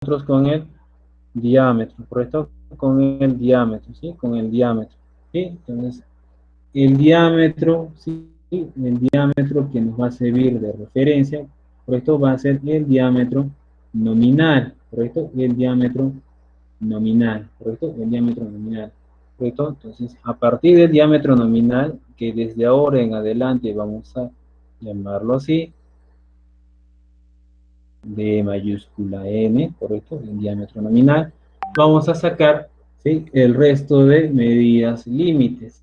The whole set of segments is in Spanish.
con el diámetro, ¿correcto? Con el diámetro, ¿sí? Con el diámetro, ¿sí? Entonces, el diámetro, ¿sí? El diámetro que nos va a servir de referencia, ¿correcto? Va a ser el diámetro nominal, ¿correcto? El diámetro nominal, ¿correcto? El diámetro nominal, ¿correcto? Entonces, a partir del diámetro nominal, que desde ahora en adelante vamos a llamarlo así, D mayúscula N, ¿correcto? El diámetro nominal, vamos a sacar, ¿sí? El resto de medidas límites,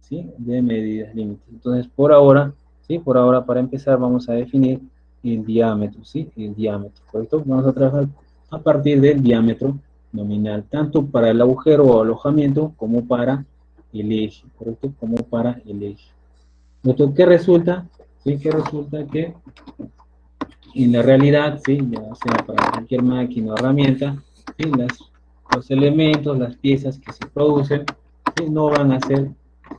¿sí? De medidas límites. Entonces, por ahora, ¿sí? Por ahora, para empezar, vamos a definir el diámetro, ¿sí? El diámetro, ¿correcto? Vamos a trabajar a partir del diámetro nominal, tanto para el agujero o alojamiento como para el eje, ¿correcto? Como para el eje. ¿Esto qué resulta? Sí, que resulta que en la realidad, sí, ya sea para cualquier máquina o herramienta, ¿sí? Los elementos, las piezas que se producen, ¿sí? No van a ser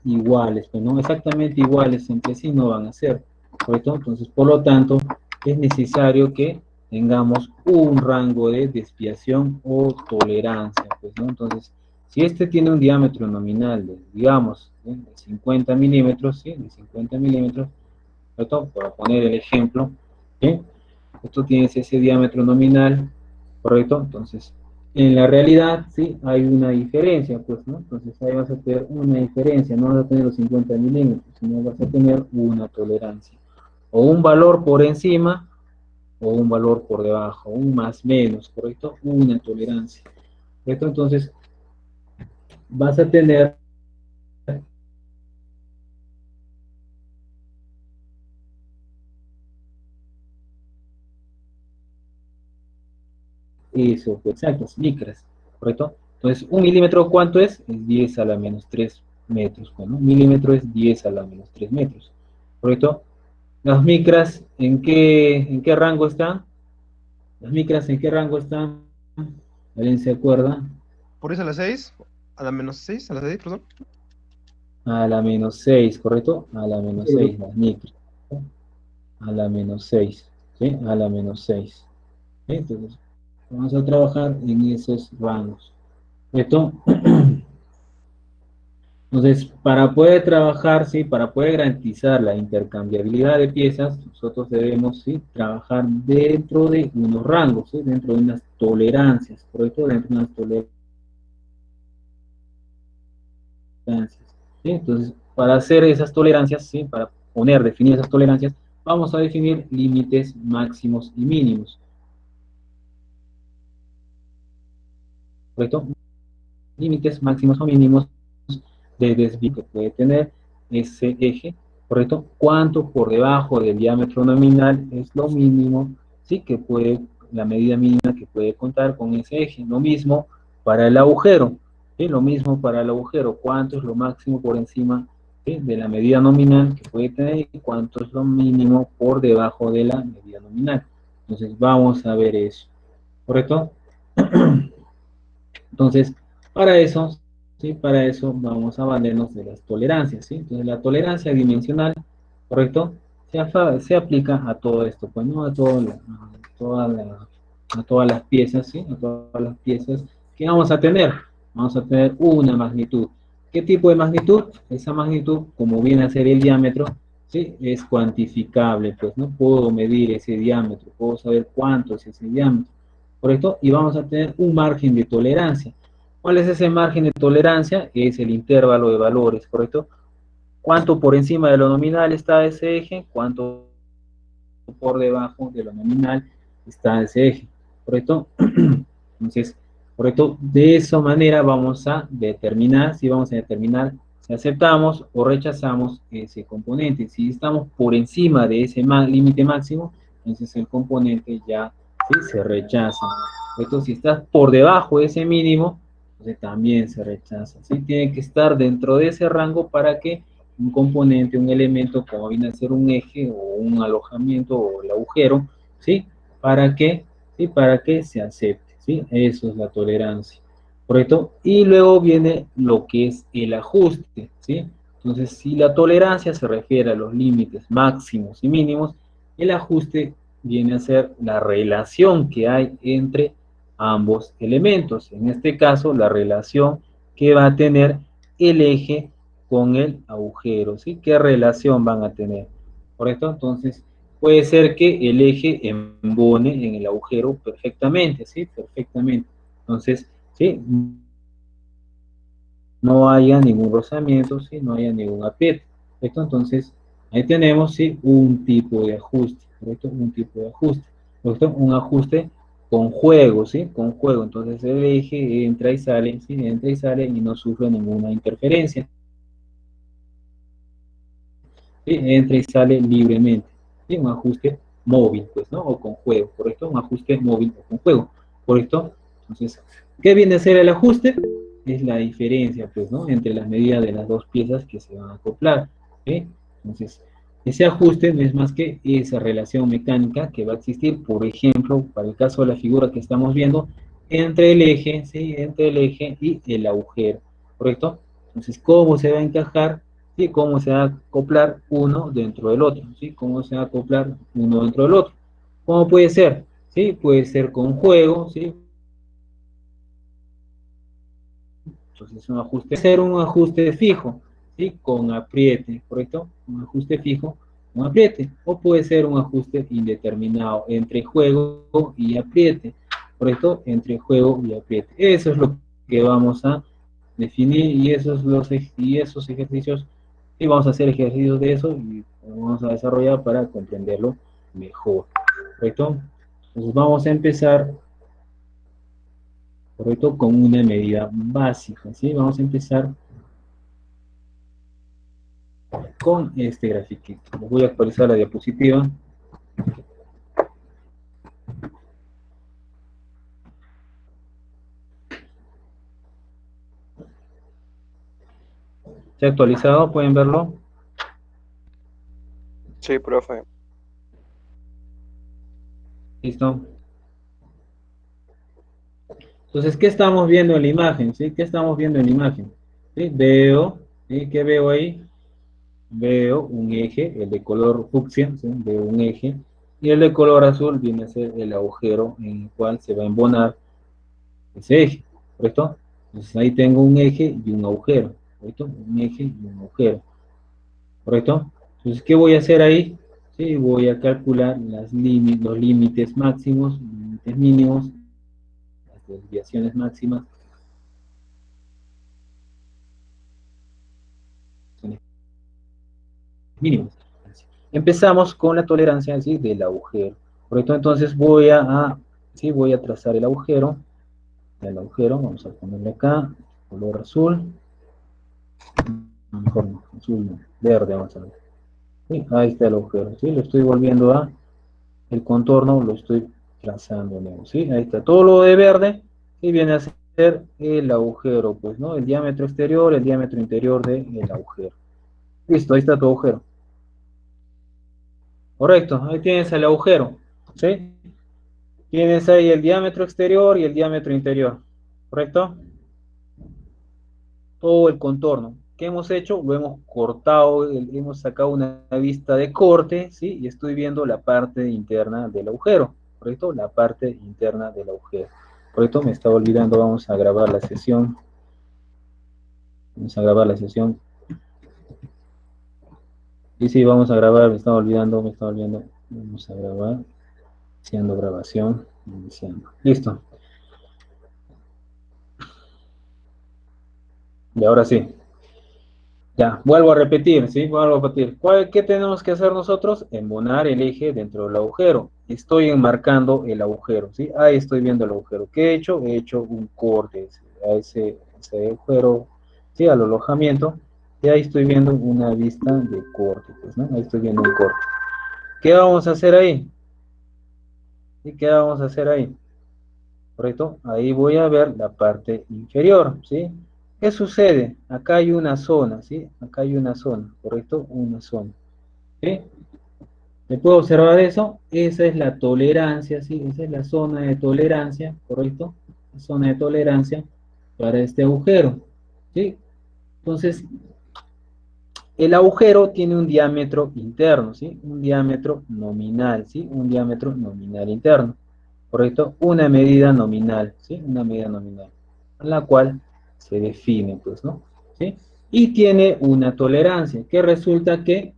iguales, pues no exactamente iguales entre sí, no van a ser, ¿correcto? Entonces, por lo tanto, es necesario que tengamos un rango de desviación o tolerancia, pues, ¿no? Entonces, si este tiene un diámetro nominal de, digamos, de 50 milímetros, ¿sí? De 50 milímetros, ¿correcto? Para poner el ejemplo, ¿sí? Esto tiene ese diámetro nominal, ¿correcto? Entonces, en la realidad, sí, hay una diferencia, pues, ¿no? Entonces, ahí vas a tener una diferencia, no vas a tener los 50 milímetros, sino vas a tener una tolerancia. O un valor por encima, o un valor por debajo, un más menos, ¿correcto? Una tolerancia, ¿correcto? Entonces, vas a tener eso, pues, exactas, micras, ¿correcto? Entonces, un milímetro, ¿cuánto es? Es 10 a la menos 3 metros. Bueno, un milímetro es 10 a la menos 3 metros, ¿correcto? Las micras, en qué rango están? Las micras, ¿en qué rango están? ¿Alguien se acuerda? Por eso a las 6, a la menos 6, a las 6, perdón. A la menos 6, ¿correcto? A la menos 6, las micras. A la menos 6, ¿sí? A la menos 6. ¿Sí? Entonces, vamos a trabajar en esos rangos. ¿Correcto? Entonces, para poder trabajar, ¿sí? Para poder garantizar la intercambiabilidad de piezas, nosotros debemos, ¿sí? Trabajar dentro de unos rangos, ¿sí? Dentro de unas tolerancias, ¿correcto? Dentro de unas tolerancias, ¿sí? Entonces, para hacer esas tolerancias, ¿sí? Para poner, definir esas tolerancias, vamos a definir límites máximos y mínimos, ¿correcto? Límites máximos o mínimos de desvío que puede tener ese eje, ¿correcto? Cuánto por debajo del diámetro nominal es lo mínimo, ¿sí? Que puede, la medida mínima que puede contar con ese eje. Lo mismo para el agujero, ¿sí? Lo mismo para el agujero, cuánto es lo máximo por encima, ¿sí? De la medida nominal que puede tener y cuánto es lo mínimo por debajo de la medida nominal. Entonces vamos a ver eso, ¿correcto? Entonces, para eso, ¿sí? Para eso vamos a valernos de las tolerancias, ¿sí? Entonces, la tolerancia dimensional, ¿correcto? Se aplica a todo esto, pues, ¿no? A todas las piezas, ¿sí? A todas las piezas que vamos a tener. Vamos a tener una magnitud. ¿Qué tipo de magnitud? Esa magnitud, como viene a ser el diámetro, ¿sí? Es cuantificable, pues, ¿no? Puedo medir ese diámetro, puedo saber cuánto es ese diámetro. ¿Correcto? Y vamos a tener un margen de tolerancia. ¿Cuál es ese margen de tolerancia? Es el intervalo de valores, ¿correcto? ¿Cuánto por encima de lo nominal está ese eje? ¿Cuánto por debajo de lo nominal está ese eje? ¿Correcto? Entonces, ¿correcto? De esa manera vamos a determinar, si vamos a determinar si aceptamos o rechazamos ese componente. Si estamos por encima de ese límite máximo, entonces el componente ya, ¿sí? Se rechaza. ¿Correcto? Si estás por debajo de ese mínimo, entonces también se rechaza. ¿Sí? Tiene que estar dentro de ese rango para que un componente, un elemento, como viene a ser un eje o un alojamiento o el agujero, ¿sí? ¿Para qué? ¿Sí? Para que se acepte, ¿sí? Eso es la tolerancia, ¿correcto? Y luego viene lo que es el ajuste, ¿sí? Entonces, si la tolerancia se refiere a los límites máximos y mínimos, el ajuste viene a ser la relación que hay entre ambos elementos. En este caso, la relación que va a tener el eje con el agujero, ¿sí? ¿Qué relación van a tener? ¿Correcto? Entonces, puede ser que el eje embone en el agujero perfectamente, ¿sí? Perfectamente. Entonces, ¿sí? No haya ningún rozamiento, ¿sí? No haya ningún apriete. ¿Correcto? Entonces, ahí tenemos, ¿sí? Un tipo de ajuste, ¿correcto? Un tipo de ajuste, ¿correcto? Un ajuste con juego, ¿sí? Con juego. Entonces, el eje entra y sale, ¿sí? Entra y sale y no sufre ninguna interferencia. ¿Sí? Entra y sale libremente. ¿Sí? Un ajuste móvil, pues, ¿no? O con juego, ¿correcto? Un ajuste móvil o con juego, ¿correcto? Entonces, ¿qué viene a ser el ajuste? Es la diferencia, pues, ¿no? Entre las medidas de las dos piezas que se van a acoplar, ¿sí? Entonces, ese ajuste no es más que esa relación mecánica que va a existir, por ejemplo, para el caso de la figura que estamos viendo, entre el eje, ¿sí? Entre el eje y el agujero, ¿correcto? Entonces, ¿cómo se va a encajar? ¿Sí? Cómo se va a acoplar uno dentro del otro, ¿sí? Cómo se va a acoplar uno dentro del otro. ¿Cómo puede ser? ¿Sí? Puede ser con juego, ¿sí? Entonces un ajuste puede ser un ajuste fijo, ¿sí? Con apriete, ¿correcto? Un ajuste fijo con apriete. O puede ser un ajuste indeterminado entre juego y apriete, ¿correcto? Entre juego y apriete. Eso es lo que vamos a definir y esos ejercicios, y vamos a hacer ejercicios de eso y vamos a desarrollar para comprenderlo mejor, ¿correcto? Entonces vamos a empezar, ¿correcto? Con una medida básica, ¿sí? Vamos a empezar con este grafiquito. Voy a actualizar la diapositiva. ¿Se ha actualizado? ¿Pueden verlo? Sí, profe. ¿Listo? Entonces, ¿qué estamos viendo en la imagen? ¿Sí? ¿Qué estamos viendo en la imagen? ¿Sí? Veo, ¿sí? ¿Qué veo ahí? Veo un eje, el de color fucsia, ¿sí? Veo un eje, y el de color azul viene a ser el agujero en el cual se va a embonar ese eje, ¿correcto? Entonces ahí tengo un eje y un agujero, ¿correcto? Un eje y un agujero, ¿correcto? Entonces, ¿qué voy a hacer ahí? Sí, voy a calcular los límites máximos, límites mínimos, las desviaciones máximas, mínimos. Empezamos con la tolerancia, ¿sí? Del agujero, ¿correcto? Entonces sí, voy a trazar el agujero, vamos a ponerle acá, color azul, mejor no, azul no, verde vamos a ver. Sí, ahí está el agujero, ¿sí? Lo estoy volviendo a, el contorno lo estoy trazando, ¿no? ¿Sí? Ahí está, todo lo de verde, y viene a ser el agujero, pues, ¿no? El diámetro exterior, el diámetro interior del agujero. Listo, ahí está tu agujero. Correcto, ahí tienes el agujero, ¿sí? Tienes ahí el diámetro exterior y el diámetro interior, ¿correcto? Todo el contorno. ¿Qué hemos hecho? Lo hemos cortado, hemos sacado una vista de corte, ¿sí? Y estoy viendo la parte interna del agujero, ¿correcto? La parte interna del agujero, ¿correcto? Me estaba olvidando, vamos a grabar la sesión. Vamos a grabar la sesión. Y sí, vamos a grabar, me estaba olvidando. Vamos a grabar, iniciando grabación, iniciando. Listo. Y ahora sí. Ya, vuelvo a repetir, ¿sí? Vuelvo a repetir. ¿Qué tenemos que hacer nosotros? Embonar el eje dentro del agujero. Estoy enmarcando el agujero, ¿sí? Ahí estoy viendo el agujero. ¿Qué he hecho? He hecho un corte a ese agujero, ¿sí? Al alojamiento. Y ahí estoy viendo una vista de corte, pues, ¿no? Ahí estoy viendo un corte. ¿Qué vamos a hacer ahí? ¿Y qué vamos a hacer ahí? ¿Correcto? Ahí voy a ver la parte inferior, ¿sí? ¿Qué sucede? Acá hay una zona, ¿sí? Acá hay una zona, ¿correcto? Una zona, ¿sí? ¿Me puedo observar eso? Esa es la tolerancia, ¿sí? Esa es la zona de tolerancia, ¿correcto? La zona de tolerancia para este agujero, ¿sí? Entonces, el agujero tiene un diámetro interno, ¿sí? Un diámetro nominal, ¿sí? Un diámetro nominal interno. ¿correcto? Una medida nominal, ¿sí? Una medida nominal, la cual se define, pues, ¿no? ¿Sí? Y tiene una tolerancia, que resulta que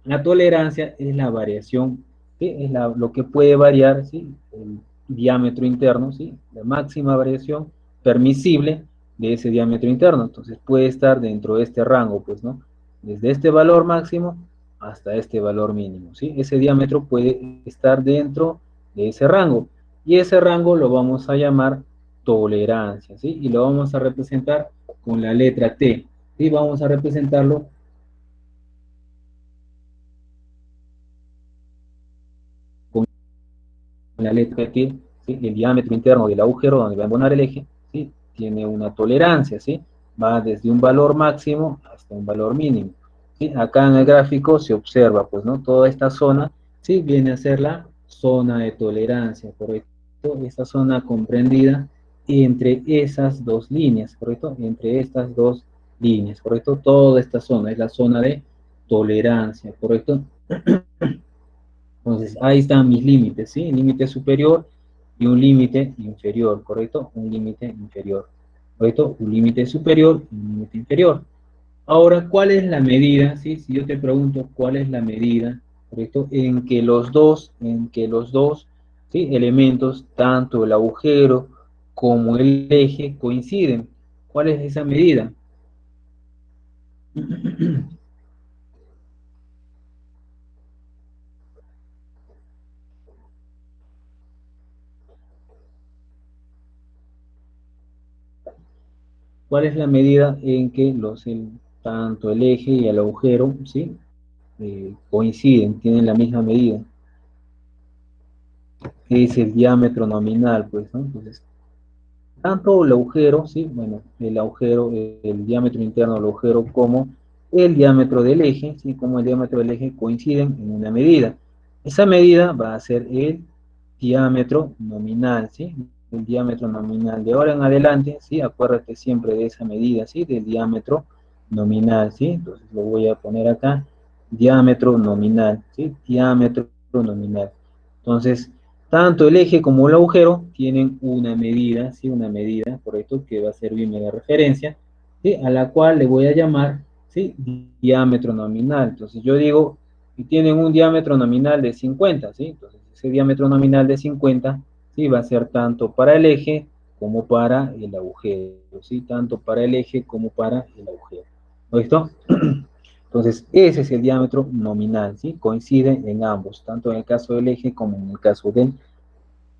la tolerancia es la variación, ¿sí? Es lo que puede variar, ¿sí? El diámetro interno, ¿sí? La máxima variación permisible de ese diámetro interno. Entonces puede estar dentro de este rango, pues, ¿no? Desde este valor máximo hasta este valor mínimo, ¿sí? Ese diámetro puede estar dentro de ese rango. Y ese rango lo vamos a llamar tolerancia, ¿sí? Y lo vamos a representar con la letra T, ¿sí? Vamos a representarlo con la letra T, ¿sí? El diámetro interno del agujero donde va a embonar el eje, ¿sí? Tiene una tolerancia, ¿sí? Va desde un valor máximo hasta un valor mínimo, ¿sí? Acá en el gráfico se observa, pues, ¿no? Toda esta zona, ¿sí? Viene a ser la zona de tolerancia, ¿correcto? Esta zona comprendida entre esas dos líneas, ¿correcto? Entre estas dos líneas, ¿correcto? Toda esta zona es la zona de tolerancia, ¿correcto? Entonces, ahí están mis límites, ¿sí? Un límite superior y un límite inferior, ¿correcto? Un límite inferior, ¿correcto? Un límite superior y un límite inferior. Ahora, ¿cuál es la medida, sí? Si yo te pregunto, ¿cuál es la medida, ¿correcto? En que los dos, ¿sí? Elementos, tanto el agujero como el eje, coinciden. ¿Cuál es esa medida? ¿Cuál es la medida en que tanto el eje y el agujero, ¿sí? Coinciden, tienen la misma medida, que es el diámetro nominal, pues, ¿no? Entonces, tanto el agujero, ¿sí? Bueno, el agujero, el diámetro interno del agujero como el diámetro del eje, ¿sí? Como el diámetro del eje coinciden en una medida. Esa medida va a ser el diámetro nominal, ¿sí? El diámetro nominal. De ahora en adelante, ¿sí? Acuérdate siempre de esa medida, ¿sí? Del diámetro nominal, ¿sí? Entonces lo voy a poner acá, diámetro nominal, ¿sí? Diámetro nominal. Entonces, tanto el eje como el agujero tienen una medida, ¿sí? Una medida, correcto, que va a servirme de referencia, ¿sí? A la cual le voy a llamar, ¿sí? Diámetro nominal. Entonces yo digo, y tienen un diámetro nominal de 50, ¿sí? Entonces ese diámetro nominal de 50, ¿sí? Va a ser tanto para el eje como para el agujero, ¿sí? Tanto para el eje como para el agujero. ¿Listo? Entonces, ese es el diámetro nominal, ¿sí? Coincide en ambos, tanto en el caso del eje como en el caso del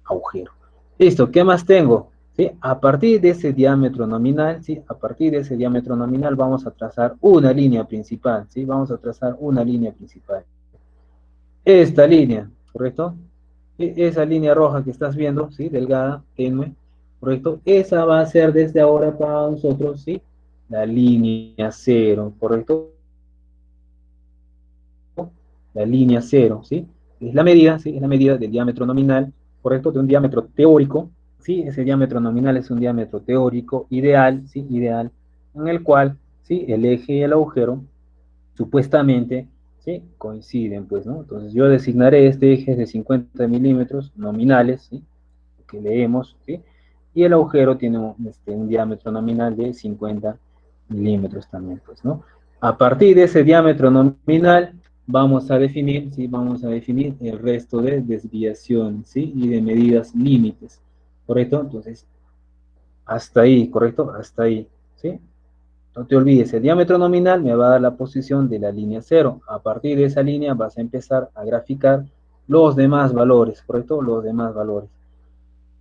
agujero. Listo, ¿qué más tengo? ¿Sí? A partir de ese diámetro nominal, ¿sí? A partir de ese diámetro nominal vamos a trazar una línea principal, ¿sí? Vamos a trazar una línea principal. Esta línea, ¿correcto? Esa línea roja que estás viendo, ¿sí? Delgada, tenue, ¿correcto? Esa va a ser desde ahora para nosotros, ¿sí? La línea cero, ¿correcto? La línea cero, ¿sí? Es la medida, ¿sí? Es la medida del diámetro nominal, ¿correcto? De un diámetro teórico, ¿sí? Ese diámetro nominal es un diámetro teórico ideal, ¿sí? Ideal, en el cual, ¿sí? El eje y el agujero, supuestamente, ¿sí? Coinciden, pues, ¿no? Entonces yo designaré este eje de 50 milímetros nominales, ¿sí? Que leemos, ¿sí? Y el agujero tiene un diámetro nominal de 50 milímetros también, pues, ¿no? A partir de ese diámetro nominal, vamos a definir, ¿sí? Vamos a definir el resto de desviación, ¿sí? Y de medidas límites, ¿correcto? Entonces, hasta ahí, ¿correcto? Hasta ahí, ¿sí? No te olvides, el diámetro nominal me va a dar la posición de la línea cero. A partir de esa línea vas a empezar a graficar los demás valores, ¿correcto? Los demás valores.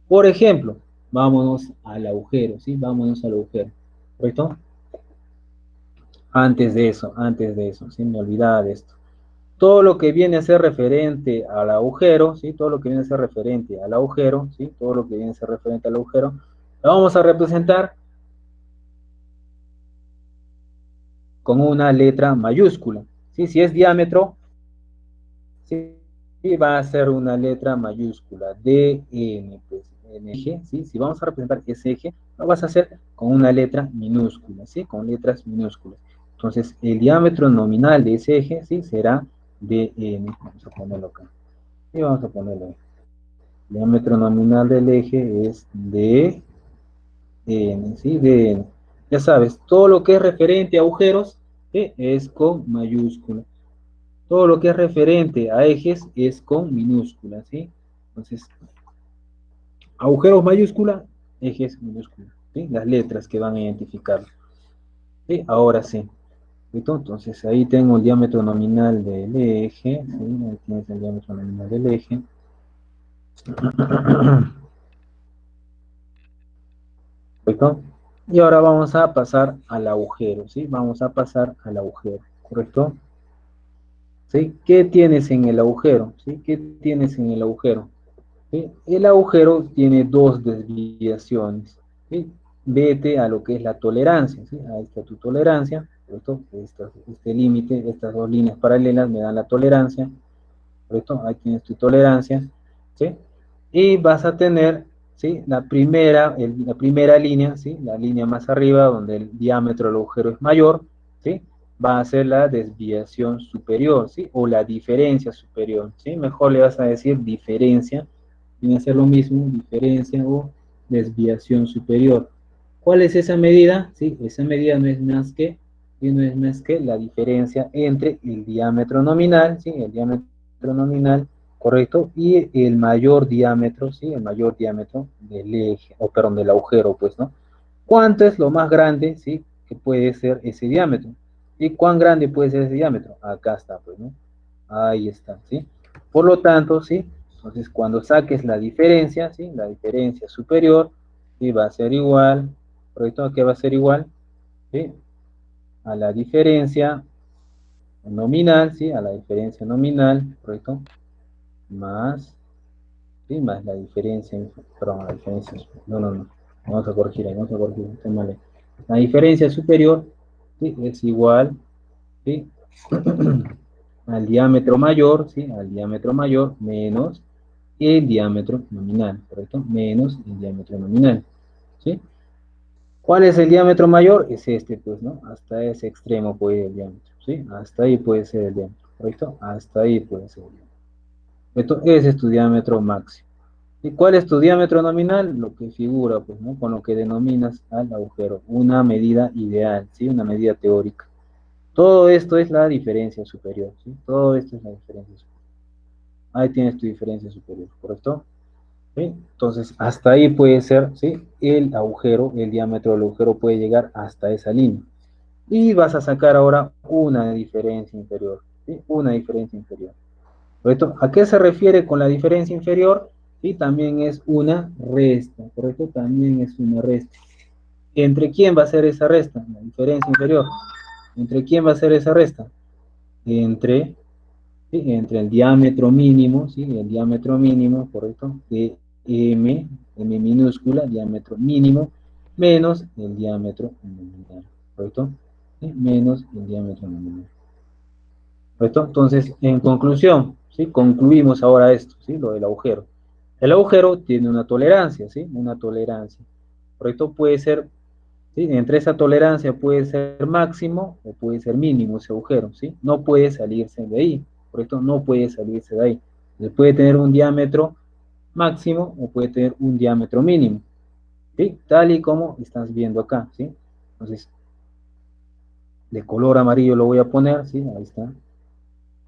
Por ejemplo, vámonos al agujero, ¿sí? Vámonos al agujero, ¿correcto? Antes de eso, ¿sí? Me olvidaba de esto. Todo lo que viene a ser referente al agujero, ¿sí? Todo lo que viene a ser referente al agujero, ¿sí? Todo lo que viene a ser referente al agujero, lo vamos a representar con una letra mayúscula, ¿sí? Si es diámetro, ¿sí? Y va a ser una letra mayúscula, DN, pues, en eje, ¿sí? Si vamos a representar ese eje, lo vas a hacer con una letra minúscula, ¿sí? Con letras minúsculas. Entonces, el diámetro nominal de ese eje, ¿sí? Será DN. Vamos a ponerlo acá. Y vamos a ponerlo ahí. El diámetro nominal del eje es dn, ¿sí? dn. Ya sabes, todo lo que es referente a agujeros, ¿sí? Es con mayúscula. Todo lo que es referente a ejes es con minúscula, ¿sí? Entonces, agujeros mayúscula, ejes minúscula, ¿sí? Las letras que van a identificar. ¿Sí? Ahora sí. ¿Listo? Entonces ahí tengo el diámetro nominal del eje, ¿sí? Ahí tienes el diámetro nominal del eje. ¿Correcto? Y ahora vamos a pasar al agujero, ¿sí? Vamos a pasar al agujero, ¿correcto? ¿Sí? ¿Qué tienes en el agujero? ¿Sí? ¿Qué tienes en el agujero? ¿Sí? El agujero tiene dos desviaciones, ¿sí? Vete a lo que es la tolerancia, ¿sí? Ahí está tu tolerancia, ¿correcto? Este límite, estas dos líneas paralelas me dan la tolerancia, ¿correcto? Ahí tienes tu tolerancia, ¿sí? Y vas a tener, ¿sí? La primera línea, ¿sí? La línea más arriba, donde el diámetro del agujero es mayor, ¿sí? Va a ser la desviación superior, ¿sí? O la diferencia superior, ¿sí? Mejor le vas a decir diferencia, viene a ser lo mismo, diferencia o desviación superior. ¿Cuál es esa medida? ¿Sí? Esa medida no es más que, ¿sí? No es más que la diferencia entre el diámetro nominal, ¿sí? El diámetro nominal, correcto, y el mayor diámetro, ¿sí? El mayor diámetro del eje, o perdón, del agujero, pues, ¿no? ¿Cuánto es lo más grande, ¿sí? Que puede ser ese diámetro? ¿Y cuán grande puede ser ese diámetro? Acá está, pues, ¿no? Ahí está, ¿sí? Por lo tanto, ¿sí? Entonces, cuando saques la diferencia, ¿sí? La diferencia superior, ¿sí? Va a ser igual, ¿correcto? ¿A qué va a ser igual? ¿Sí? A la diferencia nominal, ¿sí? A la diferencia nominal, ¿correcto? Más, ¿sí? Más la diferencia, perdón, la diferencia, no, vamos a corregir ahí, vamos a corregir, está mal ahí. La diferencia superior, ¿sí? Es igual, ¿sí? Al diámetro mayor, ¿sí? Al diámetro mayor menos el diámetro nominal, ¿correcto? Menos el diámetro nominal, ¿sí? ¿Cuál es el diámetro mayor? Es este, pues, ¿no? Hasta ese extremo puede ir el diámetro, ¿sí? Hasta ahí puede ser el diámetro, ¿correcto? Hasta ahí puede ser el diámetro. Esto, ese es tu diámetro máximo. ¿Y cuál es tu diámetro nominal? Lo que figura, pues, ¿no? Con lo que denominas al agujero. Una medida ideal, ¿sí? Una medida teórica. Todo esto es la diferencia superior, ¿sí? Todo esto es la diferencia superior. Ahí tienes tu diferencia superior, ¿correcto? ¿Sí? Entonces, hasta ahí puede ser, ¿sí? El agujero, el diámetro del agujero puede llegar hasta esa línea. Y vas a sacar ahora una diferencia inferior, ¿sí? Una diferencia inferior. ¿Correcto? ¿A qué se refiere con la diferencia inferior? Sí, también es una resta, ¿correcto? También es una resta. ¿Entre quién va a ser esa resta? La diferencia inferior. ¿Entre quién va a ser esa resta? Entre, ¿sí? Entre el diámetro mínimo, ¿sí? El diámetro mínimo, ¿correcto? De M minúscula, diámetro mínimo, menos el diámetro nominal, ¿correcto? ¿Sí? Menos el diámetro nominal. ¿Correcto? Entonces, en conclusión, ¿sí? Concluimos ahora esto, ¿sí? Lo del agujero. El agujero tiene una tolerancia, ¿sí? Una tolerancia. ¿Correcto? Puede ser, ¿sí? Entre esa tolerancia puede ser máximo o puede ser mínimo ese agujero, ¿sí? No puede salirse de ahí, ¿correcto? No puede salirse de ahí. Entonces, puede tener un diámetro máximo o puede tener un diámetro mínimo, ¿sí? Tal y como estás viendo acá, ¿sí? Entonces, de color amarillo lo voy a poner, ¿sí? Ahí está.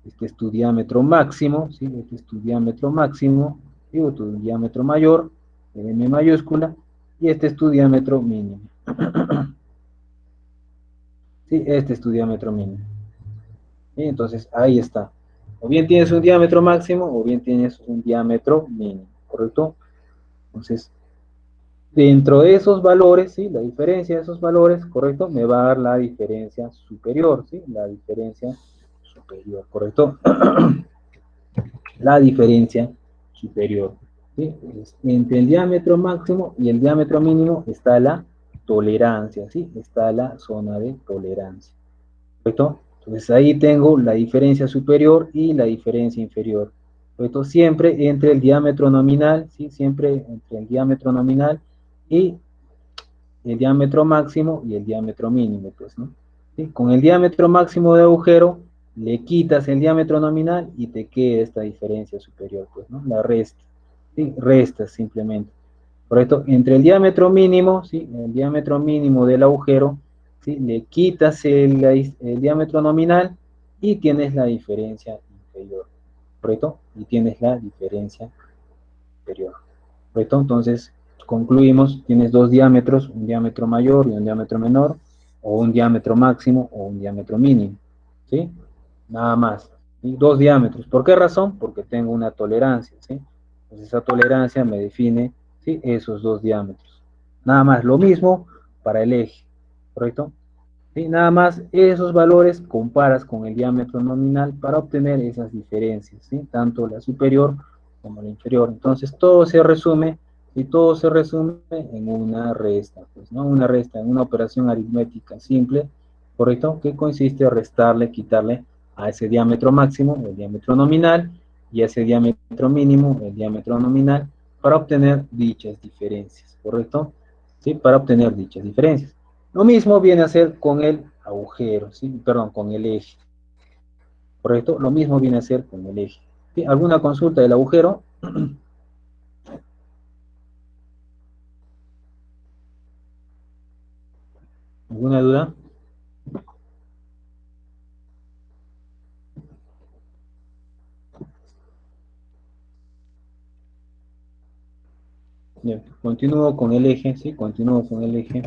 Este es tu diámetro máximo, ¿sí? Este es tu diámetro máximo, digo, tu diámetro mayor, M mayúscula, y este es tu diámetro mínimo. Sí, este es tu diámetro mínimo. ¿Sí? Entonces, ahí está. O bien tienes un diámetro máximo, o bien tienes un diámetro mínimo, ¿correcto? Entonces, dentro de esos valores, ¿sí? La diferencia de esos valores, ¿correcto? Me va a dar la diferencia superior, ¿sí? La diferencia superior, ¿correcto? La diferencia superior. ¿Sí? Entre el diámetro máximo y el diámetro mínimo está la tolerancia, ¿sí? Está la zona de tolerancia. ¿Correcto? Entonces ahí tengo la diferencia superior y la diferencia inferior. ¿Correcto? Siempre entre el diámetro nominal, ¿sí? Siempre entre el diámetro nominal y el diámetro máximo y el diámetro mínimo, pues, ¿no? ¿Sí? Con el diámetro máximo de agujero, le quitas el diámetro nominal y te queda esta diferencia superior, pues, ¿no? La resta. ¿sí? Restas simplemente, ¿correcto? Entre el diámetro mínimo, ¿sí? El diámetro mínimo del agujero, ¿sí? Le quitas el diámetro nominal y tienes la diferencia inferior, ¿correcto? Y tienes la diferencia inferior, ¿correcto? Entonces, concluimos, tienes dos diámetros, un diámetro mayor y un diámetro menor, o un diámetro máximo o un diámetro mínimo, ¿sí? Nada más. ¿Sí? Dos diámetros. ¿Por qué razón? Porque tengo una tolerancia, ¿sí? Entonces esa tolerancia me define, ¿sí? Esos dos diámetros. Nada más. Lo mismo para el eje, ¿correcto? ¿Sí? Nada más esos valores comparas con el diámetro nominal para obtener esas diferencias, ¿sí? Tanto la superior como la inferior. Entonces todo se resume y todo se resume en una resta, pues, ¿no? Una resta, en una operación aritmética simple, ¿correcto? Que consiste en restarle, quitarle a ese diámetro máximo, el diámetro nominal, y a ese diámetro mínimo, el diámetro nominal, para obtener dichas diferencias, ¿correcto? ¿Sí? Para obtener dichas diferencias. Lo mismo viene a ser con el agujero, ¿sí? Perdón, con el eje, ¿correcto? Lo mismo viene a ser con el eje. ¿Sí? ¿Alguna consulta del agujero? ¿Alguna duda? Bien, continúo con el eje, ¿sí? Continúo con el eje.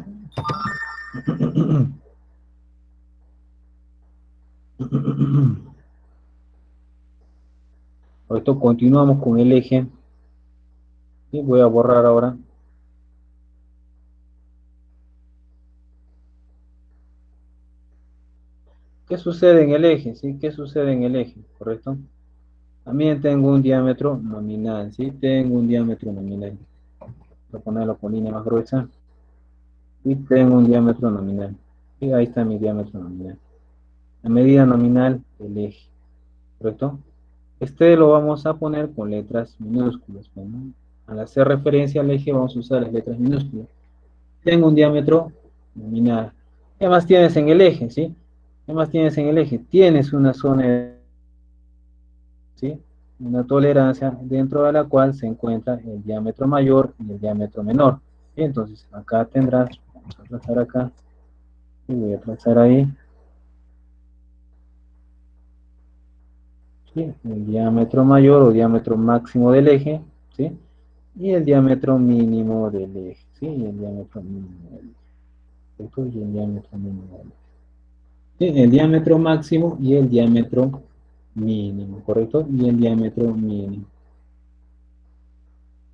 Correcto, continuamos con el eje. ¿Sí? Voy a borrar ahora. ¿Qué sucede en el eje? ¿Sí? ¿Qué sucede en el eje? ¿Correcto? También tengo un diámetro nominal, ¿sí? Tengo un diámetro nominal. Voy a ponerlo con línea más gruesa. Y tengo un diámetro nominal. Y ahí está mi diámetro nominal. La medida nominal del eje, ¿correcto? Este lo vamos a poner con letras minúsculas, ¿no? Al hacer referencia al eje vamos a usar las letras minúsculas. Tengo un diámetro nominal. ¿Qué más tienes en el eje, sí? ¿Qué más tienes en el eje? Tienes una zona, ¿sí? Una tolerancia dentro de la cual se encuentra el diámetro mayor y el diámetro menor. ¿Sí? Entonces acá tendrás, vamos a trazar acá, y voy a trazar ahí, ¿sí? El diámetro mayor o diámetro máximo del eje, ¿sí? Y el diámetro mínimo del eje, ¿sí? Y el diámetro mínimo del eje, y el diámetro mínimo del eje. ¿Sí? El diámetro máximo y el diámetro mínimo, ¿correcto? Y el diámetro mínimo.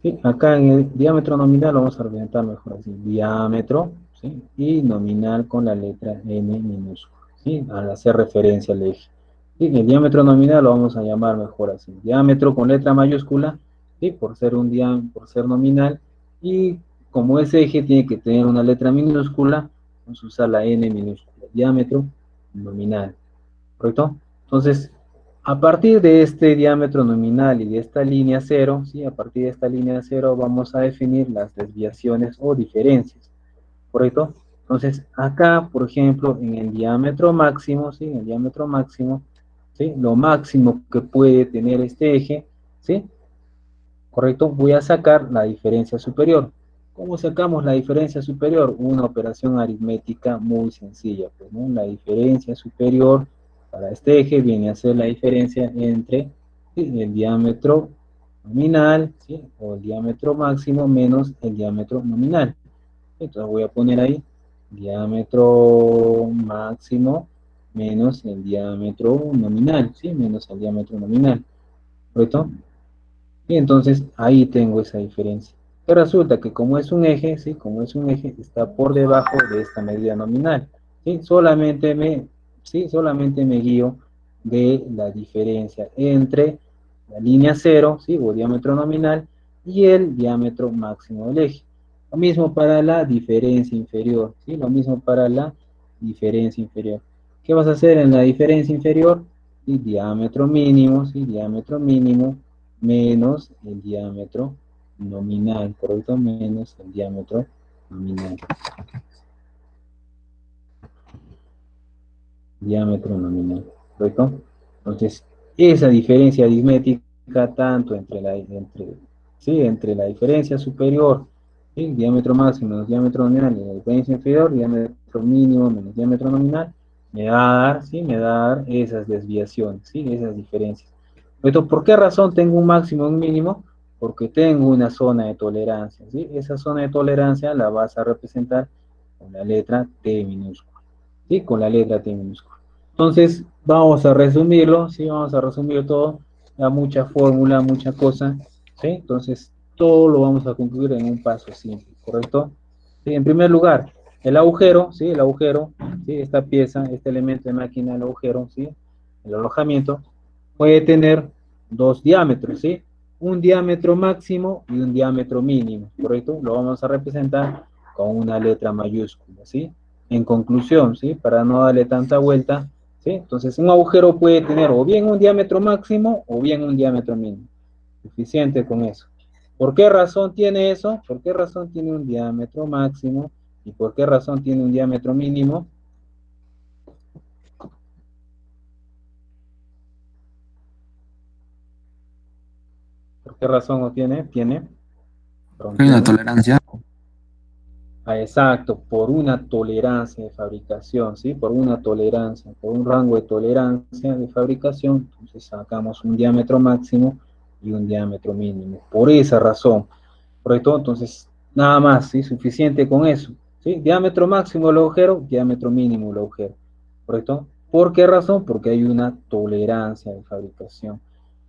¿Sí? Acá en el diámetro nominal lo vamos a representar mejor así, diámetro, ¿sí? Y nominal con la letra N minúscula, ¿sí? Al hacer referencia al eje. ¿Sí? El diámetro nominal lo vamos a llamar mejor así, diámetro con letra mayúscula, ¿sí? Por ser nominal, y como ese eje tiene que tener una letra minúscula, vamos a usar la N minúscula, diámetro nominal, ¿correcto? Entonces, a partir de este diámetro nominal y de esta línea cero, ¿sí? A partir de esta línea cero vamos a definir las desviaciones o diferencias, ¿correcto? Entonces, acá, por ejemplo, en el diámetro máximo, ¿sí? En el diámetro máximo, ¿sí? Lo máximo que puede tener este eje, ¿sí? ¿Correcto? Voy a sacar la diferencia superior. ¿Cómo sacamos la diferencia superior? Una operación aritmética muy sencilla, pues, ¿no? La diferencia superior para este eje viene a ser la diferencia entre, ¿sí? El diámetro nominal, ¿sí? O el diámetro máximo menos el diámetro nominal. Entonces voy a poner ahí diámetro máximo menos el diámetro nominal, ¿sí? Menos el diámetro nominal, ¿correcto? Y entonces ahí tengo esa diferencia. Que resulta que como es un eje, ¿sí? Como es un eje, está por debajo de esta medida nominal, ¿sí? Solamente me guío de la diferencia entre la línea cero, ¿sí? O diámetro nominal, y el diámetro máximo del eje. Lo mismo para la diferencia inferior, ¿sí? Lo mismo para la diferencia inferior. ¿Qué vas a hacer en la diferencia inferior? ¿Sí? Diámetro mínimo, ¿sí? Diámetro mínimo menos el diámetro nominal, ¿correcto? Menos el diámetro nominal. Diámetro nominal, ¿correcto? Entonces, esa diferencia aritmética, tanto entre ¿sí? Entre la diferencia superior, ¿sí? Diámetro máximo menos diámetro nominal, y la diferencia inferior, diámetro mínimo menos diámetro nominal, me va a dar, ¿sí? Me va a dar esas desviaciones, ¿sí? Esas diferencias. Entonces, ¿por qué razón tengo un máximo y un mínimo? Porque tengo una zona de tolerancia, ¿sí? Esa zona de tolerancia la vas a representar con la letra T minúscula, ¿sí? Con la letra T minúscula. Entonces, vamos a resumirlo, ¿sí? Vamos a resumir todo, a mucha fórmula, mucha cosa, ¿sí? Entonces, todo lo vamos a concluir en un paso simple, ¿correcto? ¿Sí? En primer lugar, el agujero, ¿sí? El agujero, ¿sí? Esta pieza, este elemento de máquina, el agujero, ¿sí? El alojamiento, puede tener dos diámetros, ¿sí? Un diámetro máximo y un diámetro mínimo, ¿correcto? Lo vamos a representar con una letra mayúscula, ¿sí? En conclusión, ¿sí? Para no darle tanta vuelta, ¿sí? Entonces, un agujero puede tener o bien un diámetro máximo o bien un diámetro mínimo. Suficiente con eso. ¿Por qué razón tiene eso? ¿Por qué razón tiene un diámetro máximo? ¿Y por qué razón tiene un diámetro mínimo? ¿Por qué razón lo tiene? Perdón, Hay una tiene. tolerancia. Ah, exacto, por una tolerancia de fabricación, ¿sí? Por una tolerancia, por un rango de tolerancia de fabricación, entonces sacamos un diámetro máximo y un diámetro mínimo. Por esa razón, ¿correcto? Entonces, nada más, ¿sí? Suficiente con eso, ¿sí? Diámetro máximo del agujero, diámetro mínimo del agujero, ¿correcto? ¿Por qué razón? Porque hay una tolerancia de fabricación,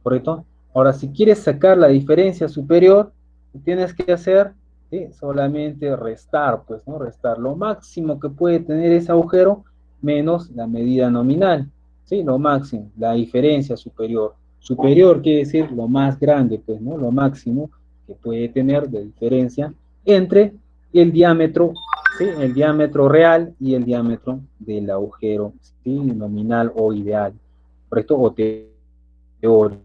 ¿correcto? Ahora, si quieres sacar la diferencia superior, ¿qué tienes que hacer? ¿Sí? Solamente restar, pues, ¿no? Restar lo máximo que puede tener ese agujero menos la medida nominal, ¿sí? Lo máximo, la diferencia superior. Superior quiere decir lo más grande, pues, ¿no? Lo máximo que puede tener de diferencia entre el diámetro, ¿sí? El diámetro real y el diámetro del agujero, ¿sí? Nominal o ideal, ¿correcto? O teórico.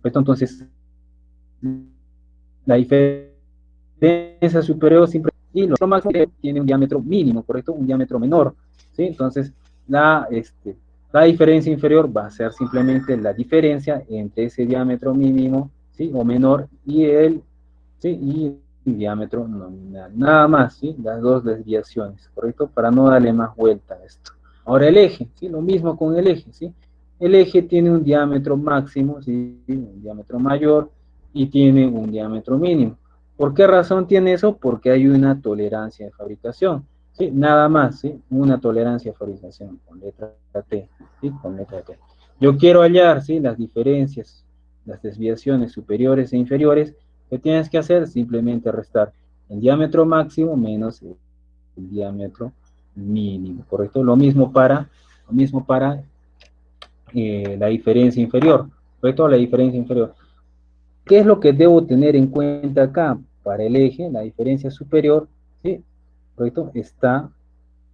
¿Correcto? Entonces, la diferencia superior siempre y lo máximo tiene un diámetro mínimo, ¿correcto? Un diámetro menor, ¿sí? Entonces, la diferencia inferior va a ser simplemente la diferencia entre ese diámetro mínimo, ¿sí? O menor y ¿sí? Y el diámetro nominal. Nada más, ¿sí? Las dos desviaciones, ¿correcto? Para no darle más vuelta a esto. Ahora el eje, ¿sí? Lo mismo con el eje, ¿sí? El eje tiene un diámetro máximo, ¿sí? Un diámetro mayor y tiene un diámetro mínimo. ¿Por qué razón tiene eso? Porque hay una tolerancia de fabricación, ¿sí? Nada más, ¿sí? Una tolerancia de fabricación con letra T, ¿sí? Con letra T. Yo quiero hallar, ¿sí? Las diferencias, las desviaciones superiores e inferiores. ¿Qué tienes que hacer? Simplemente restar el diámetro máximo menos el diámetro mínimo, ¿correcto? Lo mismo para la diferencia inferior, ¿correcto? La diferencia inferior. ¿Qué es lo que debo tener en cuenta acá? Para el eje, la diferencia superior, ¿sí? ¿Correcto? Está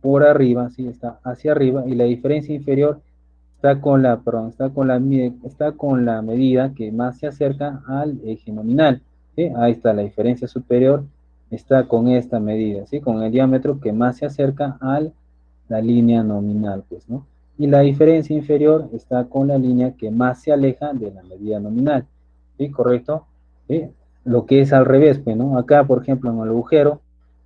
por arriba, ¿sí? Está hacia arriba, y la diferencia inferior está con la, perdón, está con la medida que más se acerca al eje nominal, ¿sí? Ahí está, la diferencia superior está con esta medida, ¿sí? Con el diámetro que más se acerca a la línea nominal, pues, ¿no? Y la diferencia inferior está con la línea que más se aleja de la medida nominal, ¿sí? ¿Correcto? ¿Sí? Lo que es al revés, pues, ¿no? Acá, por ejemplo, en el agujero,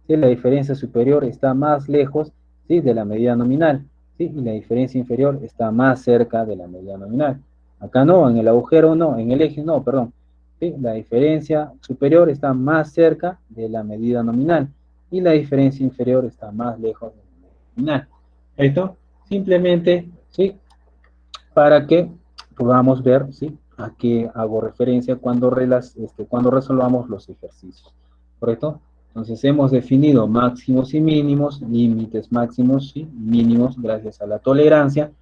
¿sí? La diferencia superior está más lejos, ¿sí? De la medida nominal, ¿sí? Y la diferencia inferior está más cerca de la medida nominal. Acá no, en el agujero no, en el eje no, perdón. ¿Sí? La diferencia superior está más cerca de la medida nominal y la diferencia inferior está más lejos de la medida nominal. ¿Esto? Simplemente, ¿sí? Para que podamos ver, ¿sí? A qué hago referencia cuando resolvamos los ejercicios, ¿correcto? Entonces hemos definido máximos y mínimos, límites máximos y mínimos gracias a la tolerancia,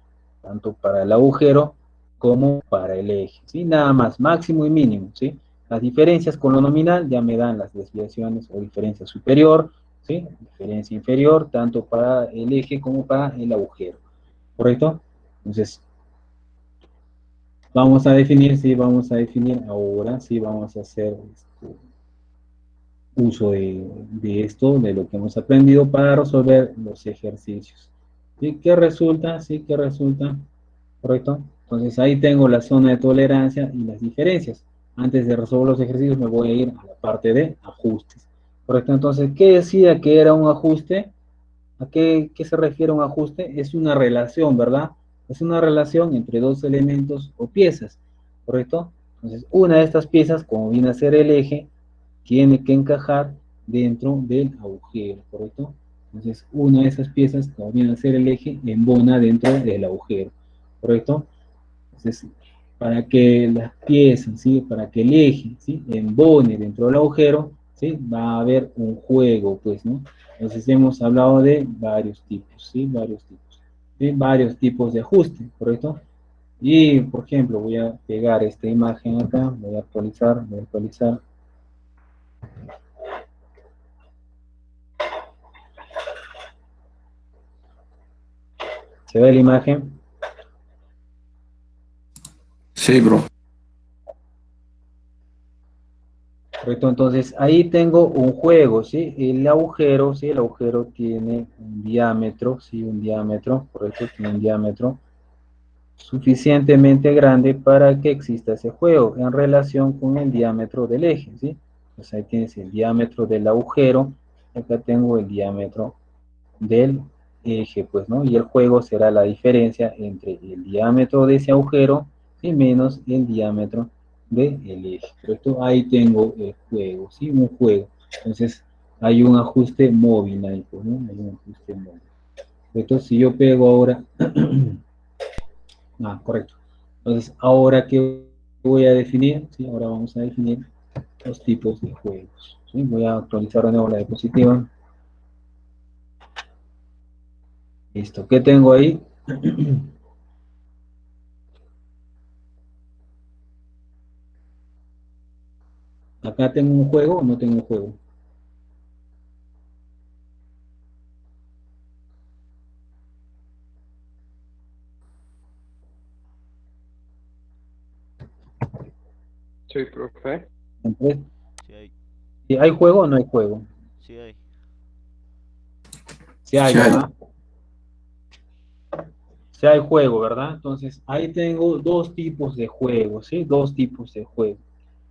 tanto para el agujero como para el eje, ¿sí? Nada más, máximo y mínimo, ¿sí? Las diferencias con lo nominal ya me dan las desviaciones o diferencia superior, ¿sí? Diferencia inferior, tanto para el eje como para el agujero, ¿correcto? Entonces, vamos a definir, sí, vamos a definir ahora, sí, vamos a hacer uso de esto, de lo que hemos aprendido para resolver los ejercicios. ¿Sí? ¿Qué resulta? Sí, ¿qué resulta? ¿Correcto? Entonces ahí tengo la zona de tolerancia y las diferencias. Antes de resolver los ejercicios me voy a ir a la parte de ajustes. ¿Correcto? Entonces, ¿qué decía que era un ajuste? ¿A qué se refiere un ajuste? Es una relación, ¿verdad? Es una relación entre dos elementos o piezas, ¿correcto? Entonces, una de estas piezas, como viene a ser el eje, tiene que encajar dentro del agujero, ¿correcto? Entonces, una de esas piezas, como viene a ser el eje, embona dentro del agujero, ¿correcto? Entonces, para que las piezas, ¿sí? Para que el eje, ¿sí? Embone dentro del agujero, ¿sí? Va a haber un juego, pues, ¿no? Entonces, hemos hablado de varios tipos, ¿sí? Varios tipos. ¿Sí? Varios tipos de ajuste, ¿correcto? Y, por ejemplo, voy a pegar esta imagen acá, voy a actualizar. ¿Se ve la imagen? Sí, bro. Correcto, entonces ahí tengo un juego, ¿sí? El agujero, ¿sí? El agujero tiene un diámetro, ¿sí? Un diámetro, correcto, tiene un diámetro suficientemente grande para que exista ese juego en relación con el diámetro del eje, ¿sí? Pues ahí tienes el diámetro del agujero, acá tengo el diámetro del eje, pues, ¿no? Y el juego será la diferencia entre el diámetro de ese agujero y menos el diámetro del eje, ¿correcto? Ahí tengo el juego, ¿sí? Un juego. Entonces, hay un ajuste móvil ahí, pues, ¿no? Hay un ajuste móvil. Entonces, si yo pego ahora, correcto. Entonces, ahora que voy a definir, ¿sí? Ahora vamos a definir los tipos de juegos, ¿sí? Voy a actualizar de nuevo la diapositiva. Listo, ¿qué tengo ahí? Acá tengo un juego o no tengo un juego. Sí, profe. Entonces, Sí hay, si hay juego o no hay juego. sí hay. Si hay, Sí hay. ¿verdad? Si hay juego, ¿verdad? Entonces, ahí tengo dos tipos de juegos, ¿sí? Dos tipos de juego.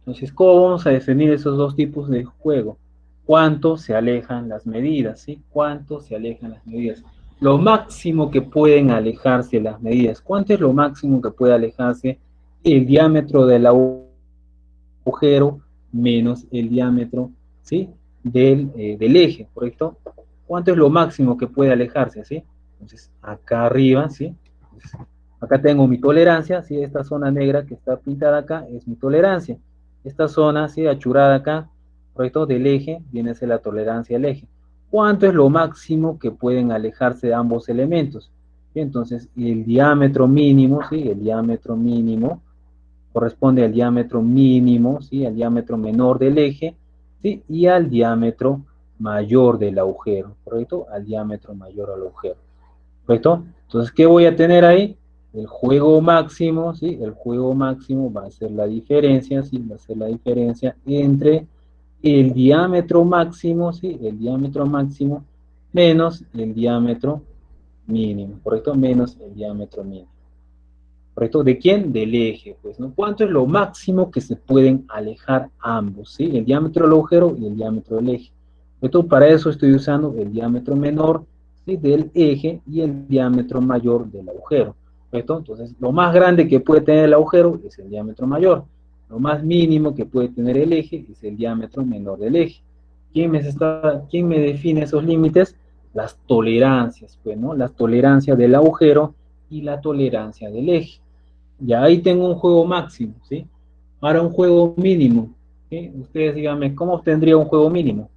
Entonces, ¿cómo vamos a definir esos dos tipos de juego? ¿Cuánto se alejan las medidas, ¿sí? ¿Cuánto se alejan las medidas? Lo máximo que pueden alejarse las medidas. ¿Cuánto es lo máximo que puede alejarse el diámetro del agujero menos el diámetro, ¿sí? Del eje, ¿correcto? ¿Cuánto es lo máximo que puede alejarse, ¿sí? Entonces, acá arriba, ¿sí? Entonces, acá tengo mi tolerancia, ¿sí? Esta zona negra que está pintada acá es mi tolerancia. Esta zona, ¿sí? Achurada acá, ¿correcto? Del eje, viene a ser la tolerancia del eje. ¿Cuánto es lo máximo que pueden alejarse de ambos elementos? ¿Sí? Entonces, el diámetro mínimo, ¿sí? El diámetro mínimo corresponde al diámetro mínimo, ¿sí? Al diámetro menor del eje, ¿sí? Y al diámetro mayor del agujero, ¿correcto? Al diámetro mayor al agujero, ¿correcto? Entonces, ¿qué voy a tener ahí? El juego máximo, ¿sí? El juego máximo va a ser la diferencia, ¿sí? Va a ser la diferencia entre el diámetro máximo, ¿sí? El diámetro máximo menos el diámetro mínimo, ¿correcto? Menos el diámetro mínimo. ¿Correcto? ¿De quién? Del eje, pues, ¿no? ¿Cuánto es lo máximo que se pueden alejar ambos, ¿sí? El diámetro del agujero y el diámetro del eje. Entonces, para eso estoy usando el diámetro menor, ¿sí? Del eje y el diámetro mayor del agujero, ¿correcto? Entonces, lo más grande que puede tener el agujero es el diámetro mayor. Lo más mínimo que puede tener el eje es el diámetro menor del eje. ¿Quién me define esos límites? Las tolerancias, pues, ¿no? Las tolerancias del agujero y la tolerancia del eje. Ya ahí tengo un juego máximo, ¿sí? Ahora un juego mínimo, ¿sí? Ustedes díganme, ¿cómo obtendría un juego mínimo?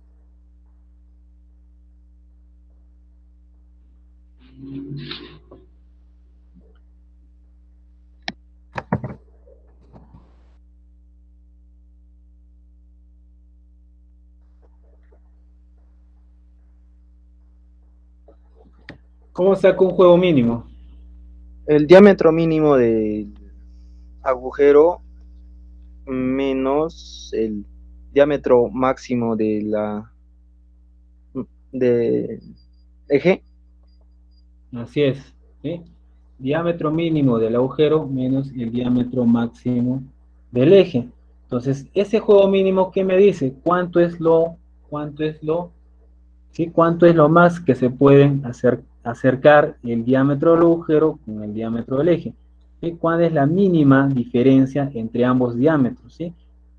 ¿Cómo saco un juego mínimo? El diámetro mínimo del agujero menos el diámetro máximo de eje. Así es, ¿sí? Diámetro mínimo del agujero menos el diámetro máximo del eje. Entonces, ese juego mínimo, ¿qué me dice? Cuánto es lo, ¿sí? ¿Cuánto es lo más que se pueden acercar el diámetro del agujero con el diámetro del eje? ¿Sí? ¿Cuál es la mínima diferencia entre ambos diámetros? ¿Sí?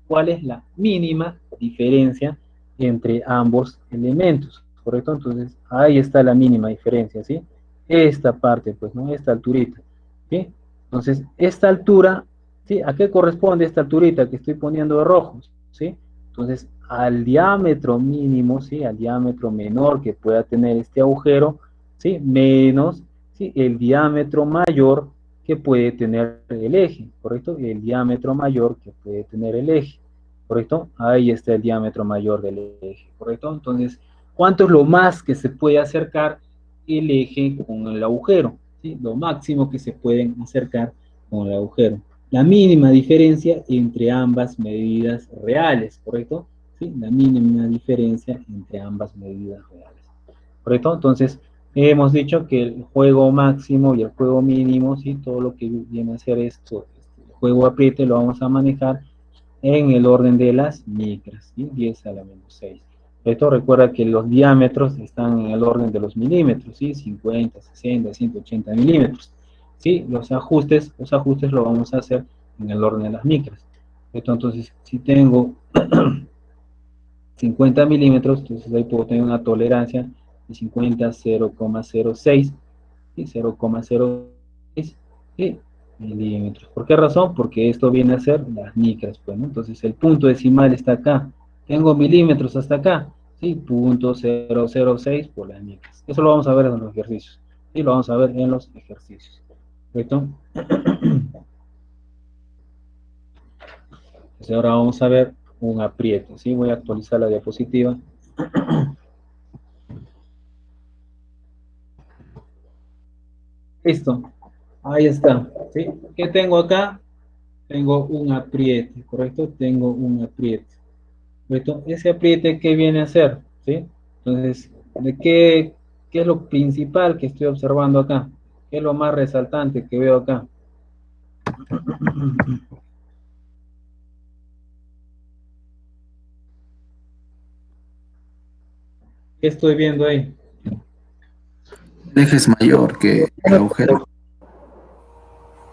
¿Cuál es la mínima diferencia entre ambos elementos? ¿Correcto? Entonces, ahí está la mínima diferencia, ¿sí? Esta parte, pues, ¿no? Esta alturita, ¿sí? Entonces, esta altura, ¿sí? ¿A qué corresponde esta alturita que estoy poniendo de rojo? ¿Sí? Entonces, al diámetro mínimo, ¿sí? Al diámetro menor que pueda tener este agujero, ¿sí? Menos, ¿sí? El diámetro mayor que puede tener el eje, ¿correcto? El diámetro mayor que puede tener el eje, ¿correcto? Ahí está el diámetro mayor del eje, ¿correcto? Entonces, ¿cuánto es lo más que se puede acercar el eje con el agujero? ¿Sí? Lo máximo que se pueden acercar con el agujero. La mínima diferencia entre ambas medidas reales, ¿correcto? ¿Sí? La mínima diferencia entre ambas medidas reales, ¿correcto? Entonces, hemos dicho que el juego máximo y el juego mínimo, ¿sí? Todo lo que viene a ser esto, el juego apriete lo vamos a manejar en el orden de las micras, ¿sí? 10 a la menos 6. Esto recuerda que los diámetros están en el orden de los milímetros, ¿sí? 50, 60, 180 milímetros. ¿Sí? Los ajustes lo vamos a hacer en el orden de las micras. Entonces, si tengo 50 milímetros, entonces ahí puedo tener una tolerancia de 50, 0,06 y 0,06 milímetros. ¿Por qué razón? Porque esto viene a ser las micras, pues, ¿no? Entonces el punto decimal está acá. Tengo milímetros hasta acá, ¿sí? Punto 006 por las micras. Eso lo vamos a ver en los ejercicios. Y lo vamos a ver en los ejercicios. ¿Correcto? Entonces ahora vamos a ver un apriete, ¿sí? Voy a actualizar la diapositiva. Listo. Ahí está, ¿sí? ¿Qué tengo acá? Tengo un apriete, ¿correcto? Tengo un apriete, ¿correcto? Ese apriete, ¿qué viene a ser? ¿Sí? Entonces, ¿de qué es lo principal que estoy observando acá? ¿Qué es lo más resaltante que veo acá? ¿Qué estoy viendo ahí? El eje es mayor que el agujero.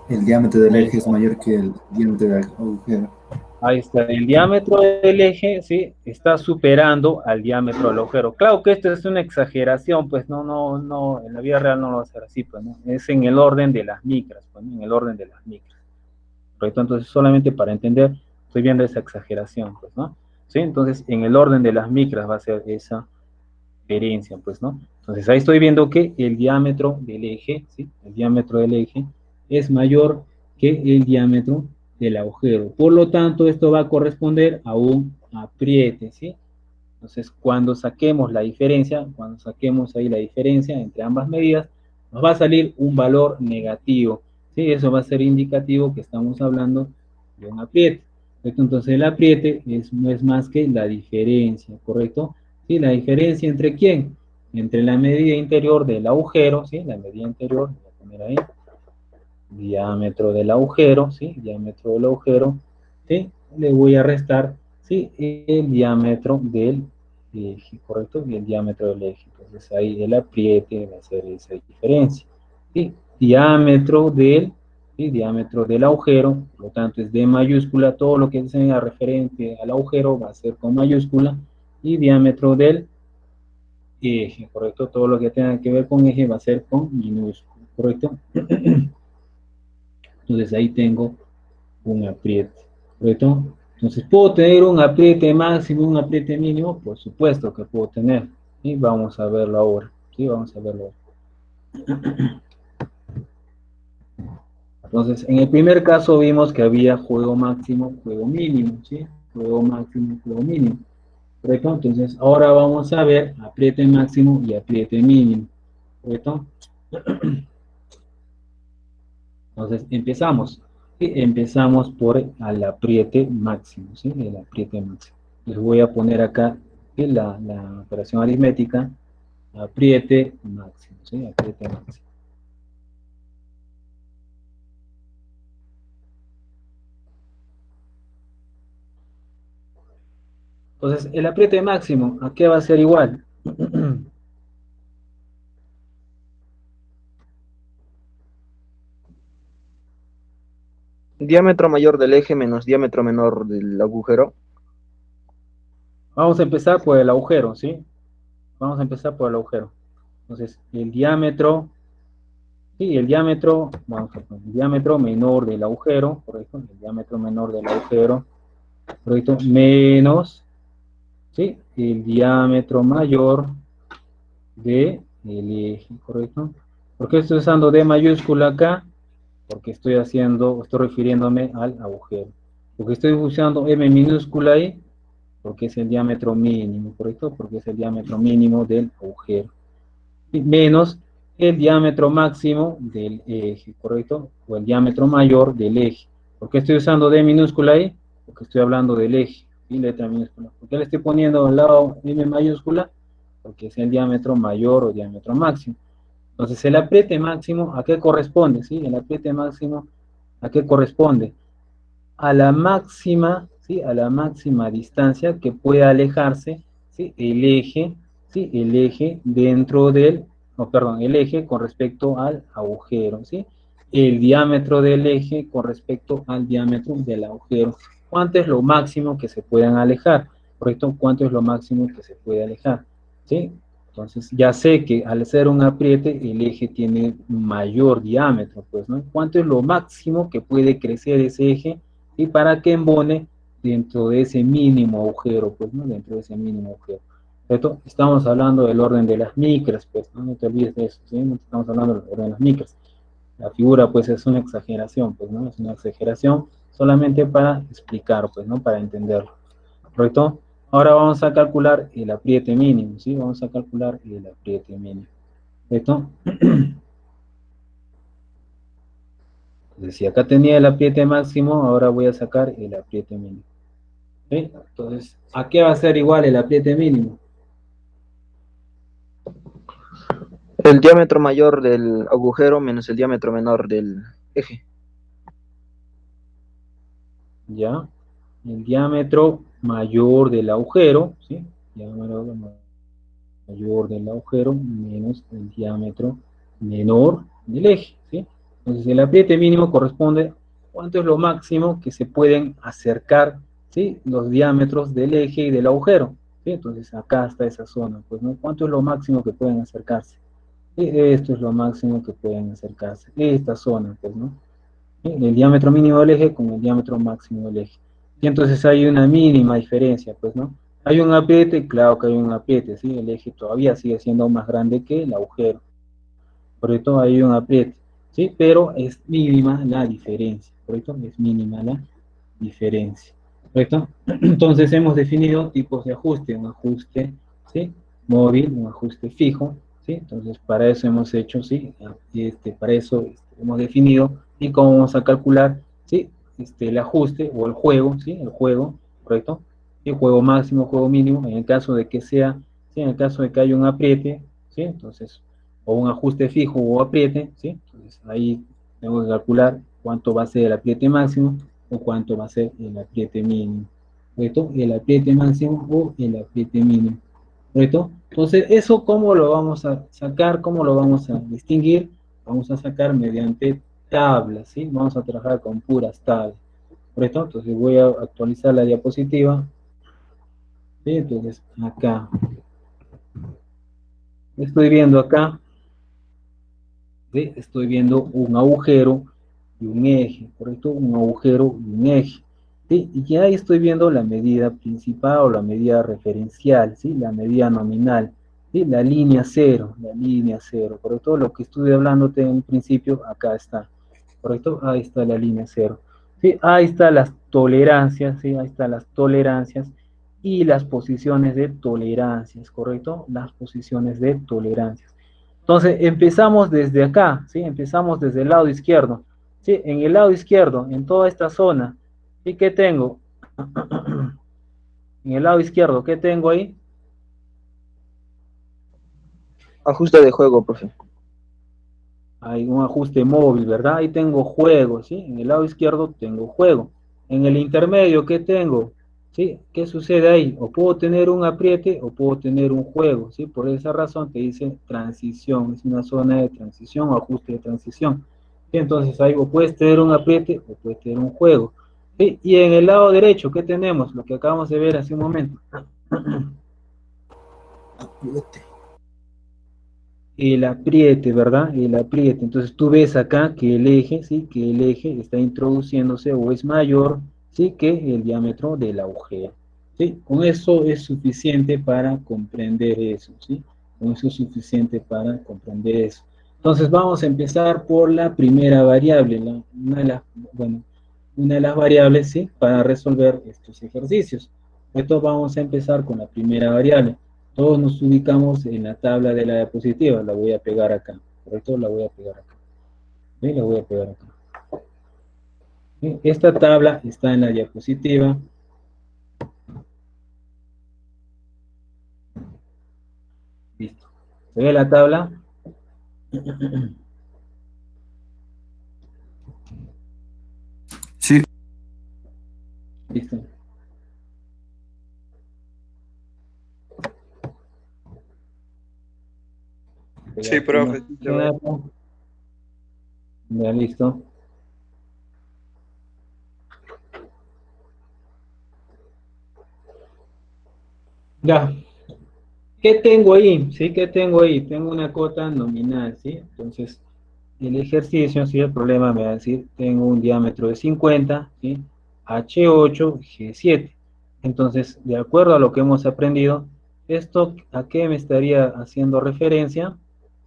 El diámetro del Ahí eje es está. mayor que el diámetro del agujero. Ahí está, el diámetro del eje, sí, está superando al diámetro del agujero. Claro que esto es una exageración, pues no, en la vida real no lo va a ser así, pues, ¿no? Es en el orden de las micras, pues, ¿no? En el orden de las micras. ¿Correcto? Entonces, solamente para entender, estoy viendo esa exageración, pues, ¿no? ¿Sí? Entonces, en el orden de las micras va a ser esa diferencia, pues, ¿no? Entonces, ahí estoy viendo que el diámetro del eje, ¿sí? El diámetro del eje es mayor que el diámetro del agujero. Por lo tanto, esto va a corresponder a un apriete, ¿sí? Entonces, cuando saquemos la diferencia, cuando saquemos ahí la diferencia entre ambas medidas, nos va a salir un valor negativo, ¿sí? Eso va a ser indicativo que estamos hablando de un apriete. ¿Correcto? Entonces, el apriete no es más que la diferencia, ¿correcto? ¿Sí? La diferencia entre quién? Entre la medida interior del agujero, ¿sí? La medida interior, voy a poner ahí, diámetro del agujero, ¿sí? Diámetro del agujero, ¿sí? Le voy a restar, ¿sí? El diámetro del eje, ¿correcto? Y el diámetro del eje. Entonces ahí el apriete va a ser esa diferencia, ¿sí? Diámetro del, ¿sí? Diámetro del agujero, por lo tanto es D mayúscula, todo lo que sea referente al agujero va a ser con mayúscula, y diámetro del eje, ¿correcto? Todo lo que tenga que ver con eje va a ser con minúscula, ¿correcto? Entonces ahí tengo un apriete, ¿correcto? Entonces, ¿puedo tener un apriete máximo, un apriete mínimo? Por supuesto que puedo tener. Y vamos a verlo ahora. Sí, vamos a verlo ahora. Entonces, en el primer caso vimos que había juego máximo, juego mínimo, ¿sí? Juego máximo, juego mínimo. ¿Correcto? Entonces, ahora vamos a ver apriete máximo y apriete mínimo. ¿Correcto? Entonces, empezamos. ¿Sí? Empezamos por el apriete máximo, ¿sí? El apriete máximo. Les voy a poner acá la operación aritmética, apriete máximo, ¿sí? Apriete máximo. Entonces, el apriete máximo, ¿a qué va a ser igual? Diámetro mayor del eje menos diámetro menor del agujero. Vamos a empezar por el agujero, ¿sí? Vamos a empezar por el agujero. Entonces, el diámetro, sí, el diámetro, vamos a poner el diámetro menor del agujero, correcto, el diámetro menor del agujero, correcto, menos, sí, el diámetro mayor del eje, correcto. ¿Por qué estoy usando D mayúscula acá? Porque estoy refiriéndome al agujero. Porque estoy usando M minúscula ahí, porque es el diámetro mínimo, ¿correcto? Porque es el diámetro mínimo del agujero. Y menos el diámetro máximo del eje, ¿correcto? O el diámetro mayor del eje. ¿Por qué estoy usando D minúscula ahí? Porque estoy hablando del eje, y letra minúscula. ¿Por qué le estoy poniendo al lado M mayúscula? Porque es el diámetro mayor o diámetro máximo. Entonces, el apriete máximo, ¿a qué corresponde? ¿Sí? El apriete máximo, ¿a qué corresponde? A la máxima, ¿sí? A la máxima distancia que pueda alejarse, ¿sí? El eje, ¿sí? El eje dentro del, no, perdón, el eje con respecto al agujero, ¿sí? El diámetro del eje con respecto al diámetro del agujero. ¿Cuánto es lo máximo que se puedan alejar? ¿Correcto? ¿Cuánto es lo máximo que se puede alejar? ¿Sí? Entonces, ya sé que al hacer un apriete, el eje tiene mayor diámetro, pues, ¿no? ¿Cuánto es lo máximo que puede crecer ese eje? Y para que embone dentro de ese mínimo agujero, pues, ¿no? Dentro de ese mínimo agujero. ¿Cierto? Estamos hablando del orden de las micras, pues, ¿no? No te olvides de eso, ¿sí? No estamos hablando del orden de las micras. La figura, pues, es una exageración, pues, ¿no? Es una exageración solamente para explicar, pues, ¿no? Para entenderlo. ¿Correcto? Ahora vamos a calcular el apriete mínimo, ¿sí? Vamos a calcular el apriete mínimo. ¿Correcto? Entonces, si acá tenía el apriete máximo, ahora voy a sacar el apriete mínimo. ¿Sí? Entonces, ¿a qué va a ser igual el apriete mínimo? El diámetro mayor del agujero menos el diámetro menor del eje. ¿Ya? El diámetro mayor del agujero, ¿sí? Diámetro mayor del agujero menos el diámetro menor del eje, ¿sí? Entonces, el apriete mínimo corresponde a cuánto es lo máximo que se pueden acercar, ¿sí? Los diámetros del eje y del agujero, ¿sí? Entonces, acá está esa zona, pues, ¿no? ¿Cuánto es lo máximo que pueden acercarse? Esto es lo máximo que pueden acercarse, esta zona, pues, ¿no? El diámetro mínimo del eje con el diámetro máximo del eje. Y entonces hay una mínima diferencia, pues, ¿no? Hay un apriete, claro que hay un apriete, ¿sí? El eje todavía sigue siendo más grande que el agujero. Por eso hay un apriete, ¿sí? Pero es mínima la diferencia, ¿correcto? Es mínima la diferencia, ¿correcto? Entonces hemos definido tipos de ajuste, un ajuste, ¿sí? Móvil, un ajuste fijo, ¿sí? Entonces para eso hemos hecho, ¿sí? Para eso hemos definido y cómo vamos a calcular, ¿sí? El ajuste o el juego, ¿sí? El juego, ¿correcto? El juego máximo, juego mínimo, en el caso de que sea, ¿sí? En el caso de que haya un apriete, ¿sí? Entonces, o un ajuste fijo o apriete, ¿sí? Entonces ahí tengo que calcular cuánto va a ser el apriete máximo o cuánto va a ser el apriete mínimo, ¿correcto? El apriete máximo o el apriete mínimo, ¿correcto? Entonces, ¿eso cómo lo vamos a sacar? ¿Cómo lo vamos a distinguir? Vamos a sacar mediante tablas, ¿sí? Vamos a trabajar con puras tablas, ¿correcto? Entonces voy a actualizar la diapositiva, ¿sí? Entonces, acá, estoy viendo acá, ¿sí? Estoy viendo un agujero y un eje, ¿correcto? Un agujero y un eje. ¿Sí? Y ya estoy viendo la medida principal o la medida referencial, ¿sí? La medida nominal, ¿sí? La línea cero, ¿correcto? Lo que estuve hablándote en un principio, acá está, ¿correcto? Ahí está la línea cero. ¿Sí? Ahí están las tolerancias, ¿sí? Ahí están las tolerancias y las posiciones de tolerancias, ¿correcto? Las posiciones de tolerancias. Entonces, empezamos desde acá, ¿sí? Empezamos desde el lado izquierdo, ¿sí? En el lado izquierdo, en toda esta zona, ¿y qué tengo? En el lado izquierdo, ¿qué tengo ahí? Ajuste de juego, profe. Hay un ajuste móvil, ¿verdad? Ahí tengo juego, ¿sí? En el lado izquierdo tengo juego. En el intermedio, ¿qué tengo? ¿Sí? ¿Qué sucede ahí? O puedo tener un apriete o puedo tener un juego, ¿sí? Por esa razón te dice transición, es una zona de transición o ajuste de transición. ¿Sí? Entonces ahí o puedes tener un apriete o puedes tener un juego. ¿Sí? Y en el lado derecho, ¿qué tenemos? Lo que acabamos de ver hace un momento. Apriete. El apriete, ¿verdad? El apriete. Entonces tú ves acá que el eje, ¿sí? Que el eje está introduciéndose o es mayor, ¿sí? Que el diámetro del agujero, ¿sí? Con eso es suficiente para comprender eso, ¿sí? Con eso es suficiente para comprender eso. Entonces vamos a empezar por la primera variable, bueno, una de las variables, ¿sí? Para resolver estos ejercicios. Entonces vamos a empezar con la primera variable. Todos nos ubicamos en la tabla de la diapositiva, la voy a pegar acá, ¿correcto? La voy a pegar acá, ¿sí? La voy a pegar acá. ¿Sí? Esta tabla está en la diapositiva. Listo. ¿Se ve la tabla? Sí, Listo. Sí, Pegar profe, sí se ve. acá. Ya, listo. Ya. ¿Qué tengo ahí? ¿Sí? ¿Qué tengo ahí? Tengo una cota nominal, ¿sí? Entonces, el ejercicio, ¿sí? El problema me va a decir, tengo un diámetro de 50, ¿sí? H8, G7. Entonces, de acuerdo a lo que hemos aprendido, ¿esto a qué me estaría haciendo referencia?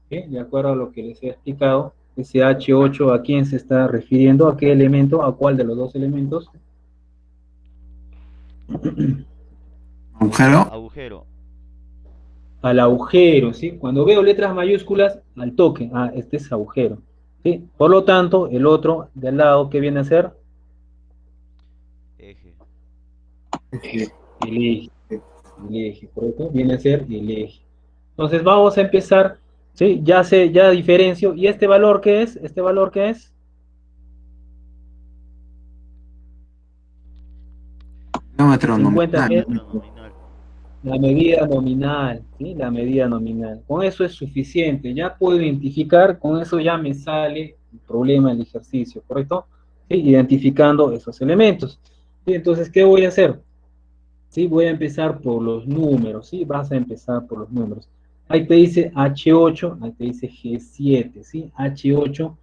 ¿Sí? De acuerdo a lo que les he explicado, ese H8, ¿a quién se está refiriendo? ¿A qué elemento? ¿A cuál de los dos elementos? agujero. Agujero. Al agujero, ¿sí? Cuando veo letras mayúsculas, al toque, este es agujero, ¿sí? Por lo tanto, el otro de al lado, ¿qué viene a ser? Eje. El eje, el eje, ¿correcto? Viene a ser el eje. Entonces vamos a empezar, ¿sí? Ya diferencio, ¿y este valor qué es? ¿Este valor qué es? Diámetro 50, ¿qué es? nominal. Diámetro nominal. La medida nominal, ¿sí? La medida nominal. Con eso es suficiente. Ya puedo identificar, con eso ya me sale el problema del ejercicio, ¿correcto? ¿Sí? Identificando esos elementos. ¿Sí? Entonces, ¿qué voy a hacer? ¿Sí? Voy a empezar por los números, ¿sí? Vas a empezar por los números. Ahí te dice H8, ahí te dice G7, ¿sí? H8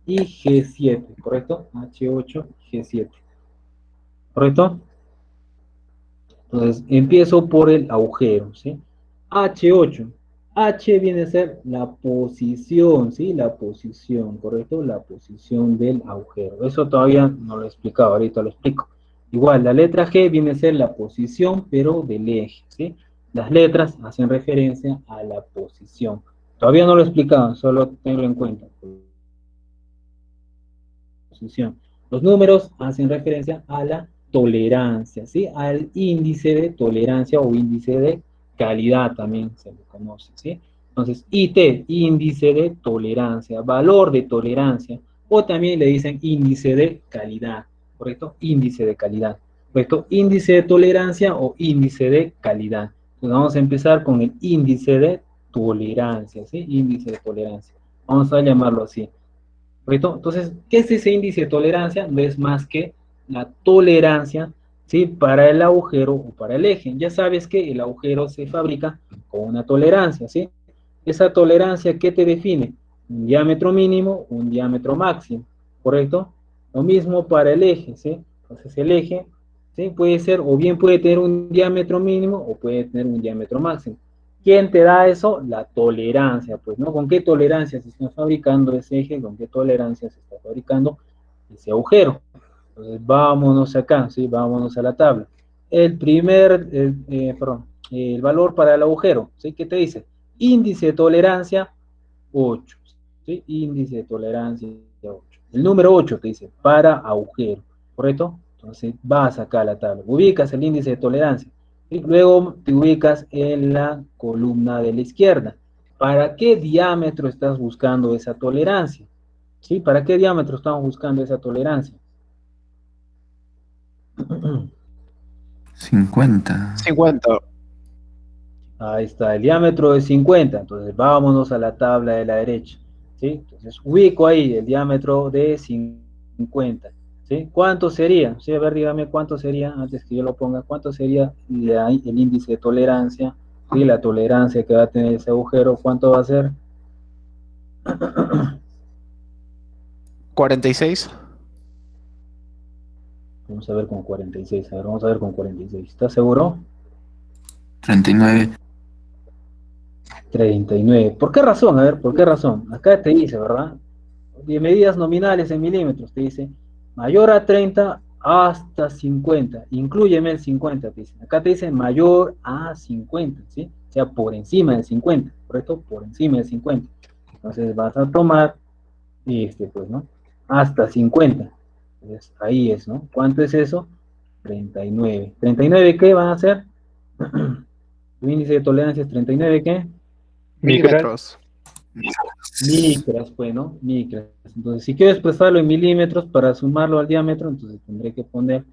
y G7, ¿correcto? H8, G7, ¿correcto? Entonces, empiezo por el agujero, ¿sí? H8. H viene a ser la posición, ¿sí? La posición, ¿correcto? La posición del agujero. Eso todavía no lo he explicado, ahorita lo explico. Igual, la letra G viene a ser la posición, pero del eje, ¿sí? Las letras hacen referencia a la posición. Todavía no lo he explicado, solo tenlo en cuenta. Posición. Los números hacen referencia a la tolerancia, ¿sí? Al índice de tolerancia o índice de calidad también se le conoce, ¿sí? Entonces, IT, índice de tolerancia, valor de tolerancia, o también le dicen índice de calidad, ¿correcto? Índice de calidad, ¿correcto? Índice de tolerancia o índice de calidad. Entonces, vamos a empezar con el índice de tolerancia, ¿sí? Índice de tolerancia. Vamos a llamarlo así. ¿Correcto? Entonces, ¿qué es ese índice de tolerancia? No es más que la tolerancia, ¿sí? Para el agujero o para el eje. Ya sabes que el agujero se fabrica con una tolerancia, ¿sí? Esa tolerancia, ¿qué te define? Un diámetro mínimo, un diámetro máximo, ¿correcto? Lo mismo para el eje, ¿sí? Entonces, el eje, ¿sí? Puede ser, o bien puede tener un diámetro mínimo o puede tener un diámetro máximo. ¿Quién te da eso? La tolerancia, pues, ¿no? ¿Con qué tolerancia se está fabricando ese eje? ¿Con qué tolerancia se está fabricando ese agujero? Entonces, vámonos acá, ¿sí? Vámonos a la tabla. El valor para el agujero, ¿sí? ¿Qué te dice? Índice de tolerancia 8, ¿sí? Índice de tolerancia 8. El número 8 te dice para agujero, ¿correcto? Entonces, vas acá a la tabla, ubicas el índice de tolerancia. Y luego te ubicas en la columna de la izquierda. ¿Para qué diámetro estás buscando esa tolerancia? ¿Sí? ¿Para qué diámetro estamos buscando esa tolerancia? 50. 50. Ahí está, el diámetro es 50, entonces vámonos a la tabla de la derecha, ¿sí? Entonces ubico ahí el diámetro de 50, ¿sí? ¿Cuánto sería? Sí, a ver, dígame cuánto sería, antes que yo lo ponga, cuánto sería el índice de tolerancia, ¿sí? La tolerancia que va a tener ese agujero, ¿cuánto va a ser? 46. Vamos a ver con 46, a ver, vamos a ver con 46, ¿estás seguro? 39. 39, ¿por qué razón? A ver, ¿por qué razón? Acá te dice, ¿verdad? De medidas nominales en milímetros, te dice mayor a 30 hasta 50, inclúyeme el 50, te dice. Acá te dice mayor a 50, ¿sí? O sea, por encima del 50, ¿correcto? Por encima del 50. Entonces vas a tomar pues, ¿no? Hasta 50. Entonces, ahí es, ¿no? ¿Cuánto es eso? 39. ¿39 qué van a hacer? Tu índice de tolerancia es 39 ¿qué? Milímetros. Micras, pues, ¿no? Micras. Entonces, si quiero expresarlo en milímetros para sumarlo al diámetro, entonces tendré que poner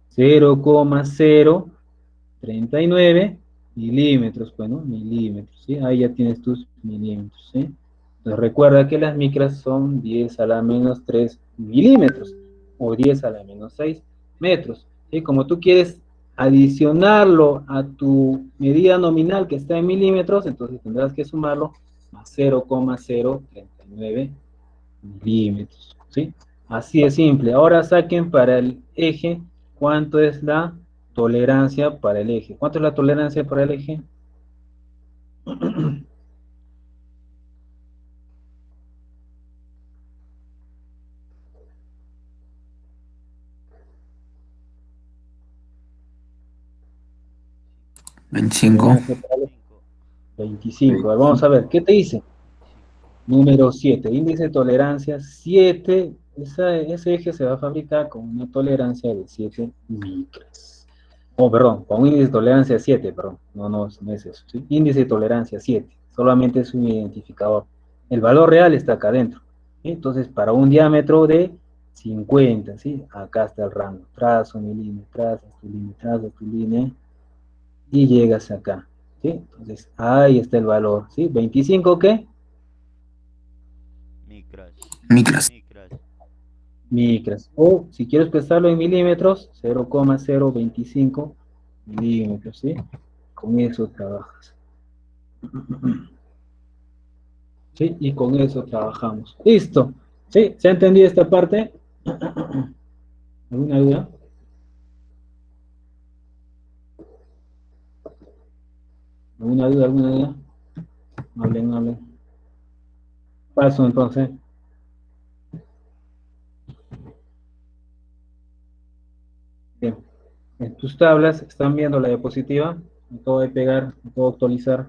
0,039 milímetros, pues, ¿no? Milímetros, ¿sí? Ahí ya tienes tus milímetros, ¿sí? Entonces, recuerda que las micras son 10 a la menos 3 milímetros o 10 a la menos 6 metros, ¿sí? Como tú quieres adicionarlo a tu medida nominal que está en milímetros, entonces tendrás que sumarlo más 0,039 milímetros, ¿sí? Así de simple. Ahora saquen para el eje cuánto es la tolerancia para el eje. ¿Cuánto es la tolerancia para el eje? 25. Tolerancia para el eje. 25. A ver, vamos a ver, ¿qué te dice? Número 7, índice de tolerancia 7. Ese eje se va a fabricar con una tolerancia de 7 micras. Oh, perdón, con un índice de tolerancia 7, perdón. No es eso. ¿Sí? Índice de tolerancia 7. Solamente es un identificador. El valor real está acá adentro. ¿Sí? Entonces, para un diámetro de 50, ¿sí? Acá está el rango. Trazo, milímetro, trazas tu línea, y llegas acá. ¿Sí? Entonces, ahí está el valor. ¿Sí? ¿25 qué? Micras. Micras. O si quieres expresarlo en milímetros, 0,025 milímetros, ¿sí? Con eso trabajas. ¿Sí? Y con eso trabajamos. Listo. ¿Sí? ¿Se ha entendido esta parte? ¿Alguna duda? ¿Alguna duda? ¿Alguna duda? Hablen. Paso entonces. Bien. En tus tablas están viendo la diapositiva. Me acabo de pegar, me acabo de actualizar.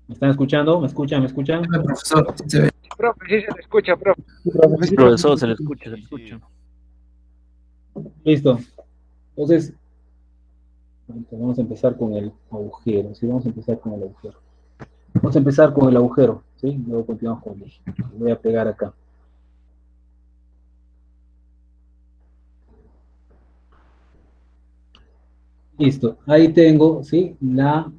¿Me están escuchando? ¿Me escuchan? ¿Me escuchan? Profesor, sí se ve. Profe, sí se le escucha, profe. Profesor, se le escucha, se le escucha. Listo. Entonces, vamos a empezar con el agujero. Sí, vamos a empezar con el agujero. Vamos a empezar con el agujero. ¿Sí? Luego continuamos con el eje. Lo voy a pegar acá. Listo. Ahí tengo, ¿sí? La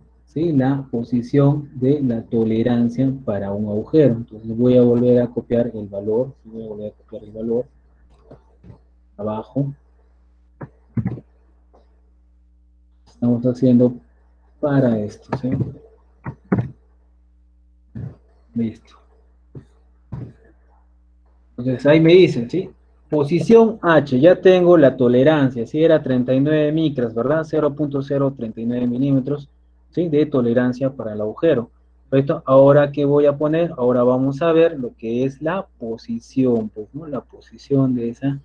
posición de la tolerancia para un agujero. Entonces voy a volver a copiar el valor. ¿Sí? Voy a volver a copiar el valor. Abajo. Estamos haciendo para esto, ¿sí? Listo. Entonces ahí me dicen, ¿sí? Posición H, ya tengo la tolerancia, ¿sí? Era 39 micras, ¿verdad? 0,039 milímetros, ¿sí? De tolerancia para el agujero. ¿Correcto? Ahora, ¿qué voy a poner? Ahora vamos a ver lo que es la posición, pues, ¿no? La posición de esa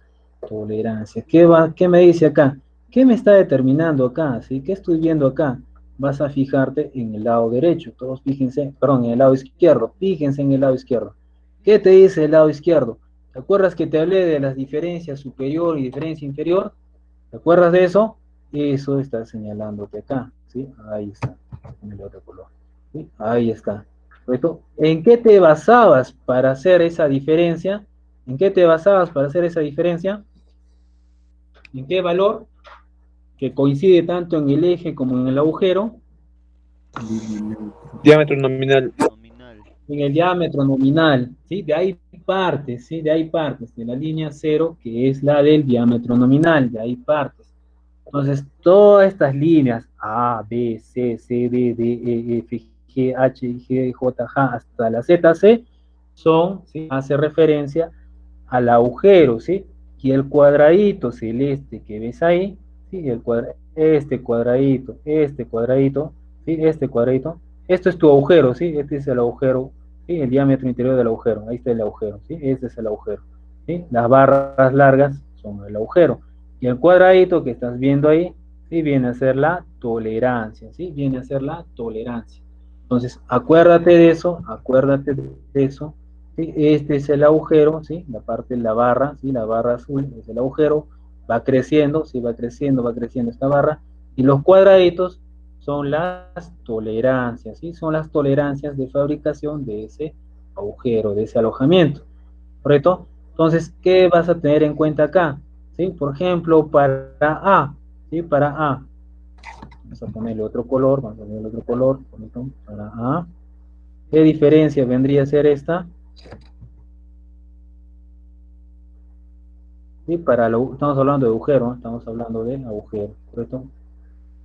tolerancia. ¿Qué me dice acá? ¿Qué me está determinando acá? ¿Sí? ¿Qué estoy viendo acá? Vas a fijarte en el lado derecho. Todos fíjense, perdón, en el lado izquierdo. Fíjense en el lado izquierdo. ¿Qué te dice el lado izquierdo? ¿Te acuerdas que te hablé de las diferencias superior y diferencia inferior? ¿Te acuerdas de eso? Eso está señalándote acá, ¿sí? Ahí está, en el otro color, ¿sí? Ahí está. ¿Correcto? ¿En qué te basabas para hacer esa diferencia? ¿En qué te basabas para hacer esa diferencia? ¿En qué valor? Que coincide tanto en el eje como en el agujero. Diámetro nominal. En el diámetro nominal, ¿sí? De ahí partes, ¿sí? De ahí partes, de la línea 0, que es la del diámetro nominal, de ahí partes. Entonces, todas estas líneas, A, B, C, C, D, D, E, F, G, H, G, J, J, hasta la Z, C, son, ¿sí? Hace referencia al agujero, ¿sí? Y el cuadradito celeste que ves ahí, ¿sí? Este cuadradito, ¿sí? Este cuadradito, esto es tu agujero, ¿sí? Este es el agujero, ¿sí? El diámetro interior del agujero, ahí está el agujero, ¿sí? Este es el agujero, ¿sí? Las barras largas son el agujero. Y el cuadradito que estás viendo ahí, ¿sí? Viene a ser la tolerancia, ¿sí? Viene a ser la tolerancia. Entonces, acuérdate de eso, acuérdate de eso, ¿sí? Este es el agujero, ¿sí? La parte de la barra, ¿sí? La barra azul es el agujero, va creciendo, ¿sí? Va creciendo esta barra, y los cuadraditos son las tolerancias, ¿sí? Son las tolerancias de fabricación de ese agujero, de ese alojamiento, ¿correcto? Entonces, ¿qué vas a tener en cuenta acá? ¿Sí? Por ejemplo, para A, ¿sí? Para A, vamos a ponerle otro color, vamos a ponerle otro color, ¿correcto? Para A, ¿qué diferencia vendría a ser esta? ¿Sí? Estamos hablando de agujero, ¿no? Estamos hablando de agujero, ¿correcto?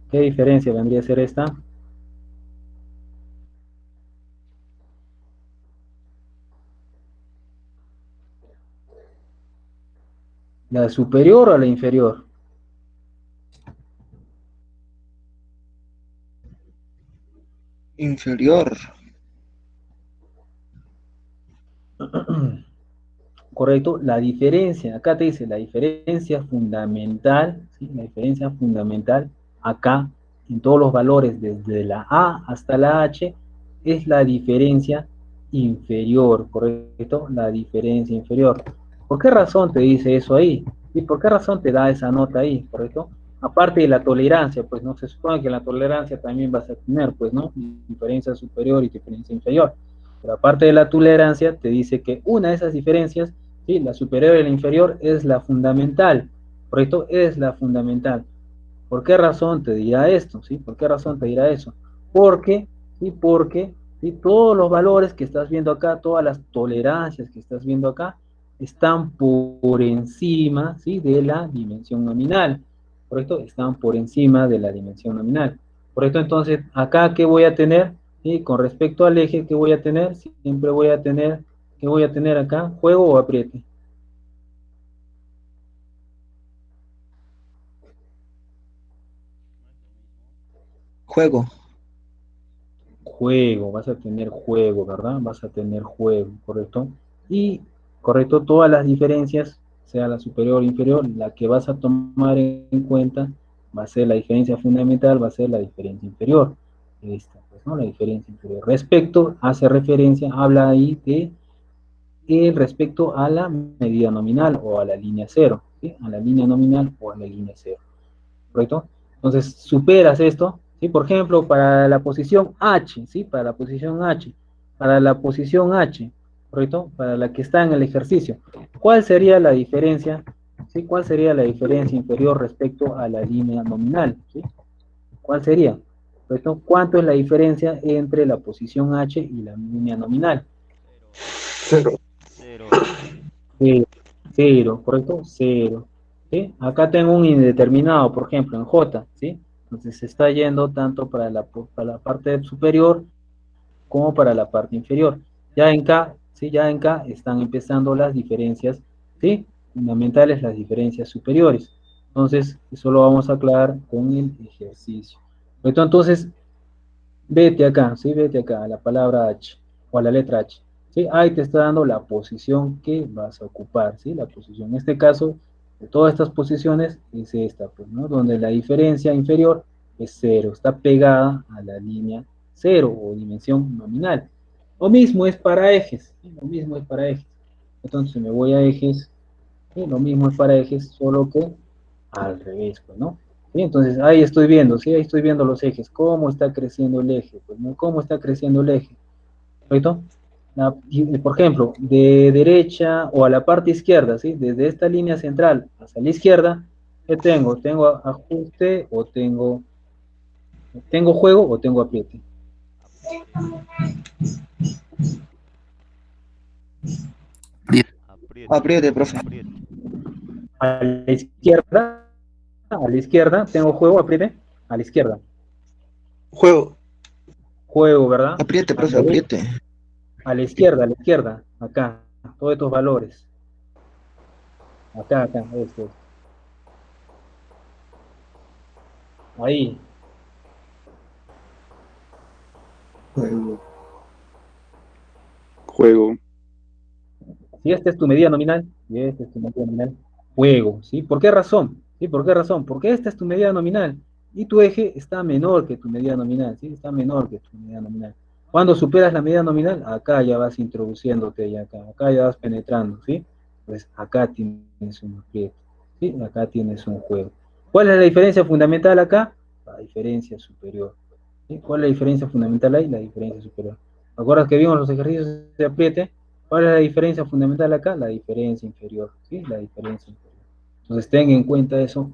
¿Qué diferencia vendría a ser esta? ¿La superior o la inferior? Inferior. Correcto, la diferencia, acá te dice la diferencia fundamental, ¿sí? La diferencia fundamental acá en todos los valores desde la A hasta la H es la diferencia inferior, ¿correcto? La diferencia inferior. ¿Por qué razón te dice eso ahí? ¿Y por qué razón te da esa nota ahí, correcto? Aparte de la tolerancia, pues no se supone que la tolerancia también vas a tener, pues, ¿no? Diferencia superior y diferencia inferior. Pero aparte de la tolerancia, te dice que una de esas diferencias, ¿sí? La superior y la inferior es la fundamental, ¿correcto? Es la fundamental. ¿Por qué razón te dirá esto? ¿Sí? ¿Por qué razón te dirá eso? Porque, ¿sí? Porque, ¿sí? Todos los valores que estás viendo acá, todas las tolerancias que estás viendo acá, están por encima, ¿sí? De la dimensión nominal, ¿correcto? Están por encima de la dimensión nominal, ¿correcto? Entonces, acá, ¿qué voy a tener? ¿Sí? Con respecto al eje, ¿qué voy a tener? Siempre voy a tener, ¿qué voy a tener acá? ¿Juego o apriete? Juego. Juego, vas a tener juego, ¿verdad? Vas a tener juego, ¿correcto? Y, correcto, todas las diferencias, sea la superior o inferior, la que vas a tomar en cuenta va a ser la diferencia fundamental, va a ser la diferencia inferior. Esta, pues, ¿no? La diferencia inferior. Respecto, hace referencia, habla ahí de respecto a la medida nominal o a la línea cero, ¿sí? A la línea nominal o a la línea cero. ¿Correcto? Entonces, superas esto, ¿sí? Por ejemplo, para la posición H, ¿sí? Para la posición H, ¿correcto? Para la que está en el ejercicio. ¿Cuál sería la diferencia? ¿Sí? ¿Cuál sería la diferencia inferior respecto a la línea nominal? ¿Sí? ¿Cuál sería? ¿Correcto? ¿Cuánto es la diferencia entre la posición H y la línea nominal? Cero. Cero, cero, ¿correcto? Cero. ¿Sí? Acá tengo un indeterminado, por ejemplo, en J, ¿sí? Entonces se está yendo tanto para la parte superior como para la parte inferior. Ya en K, ¿sí? Ya en K están empezando las diferencias, ¿sí? Fundamentales, las diferencias superiores. Entonces, eso lo vamos a aclarar con el ejercicio. Entonces, vete acá, ¿sí? Vete acá a la palabra H o a la letra H. ¿Sí? Ahí te está dando la posición que vas a ocupar, ¿sí? La posición. En este caso, de todas estas posiciones, es esta, pues, ¿no? Donde la diferencia inferior es cero, está pegada a la línea cero o dimensión nominal. Lo mismo es para ejes, ¿sí? Lo mismo es para ejes. Entonces me voy a ejes, y lo mismo es para ejes, solo que al revés, pues, ¿no? ¿Sí? Entonces ahí estoy viendo, ¿sí? Ahí estoy viendo los ejes, cómo está creciendo el eje, pues, ¿no? Cómo está creciendo el eje, ¿correcto? Por ejemplo, de derecha o a la parte izquierda, ¿sí? Desde esta línea central hacia la izquierda, ¿qué tengo? ¿Tengo ajuste o tengo juego o tengo apriete? Apriete, profe. A la izquierda, tengo juego, apriete, a la izquierda, Juego. juego, ¿verdad? Apriete, A la profe, derecha, apriete. a la izquierda, acá, todos estos valores, acá, esto, ahí, Juego. Juego. si esta es tu medida nominal, y esta es tu medida nominal, juego, ¿sí? ¿Por qué razón? ¿Sí? ¿Por qué razón? Porque esta es tu medida nominal, y tu eje está menor que tu medida nominal, ¿sí? Está menor que tu medida nominal. Cuando superas la medida nominal, acá ya vas introduciéndote, ya acá ya vas penetrando, ¿sí? Pues acá tienes un apriete, ¿sí? Acá tienes un juego. ¿Cuál es la diferencia fundamental acá? La diferencia superior, ¿sí? ¿Cuál es la diferencia fundamental ahí? La diferencia superior. ¿Te acuerdas que vimos los ejercicios de apriete? ¿Cuál es la diferencia fundamental acá? La diferencia inferior, ¿sí? La diferencia inferior. Entonces ten en cuenta eso,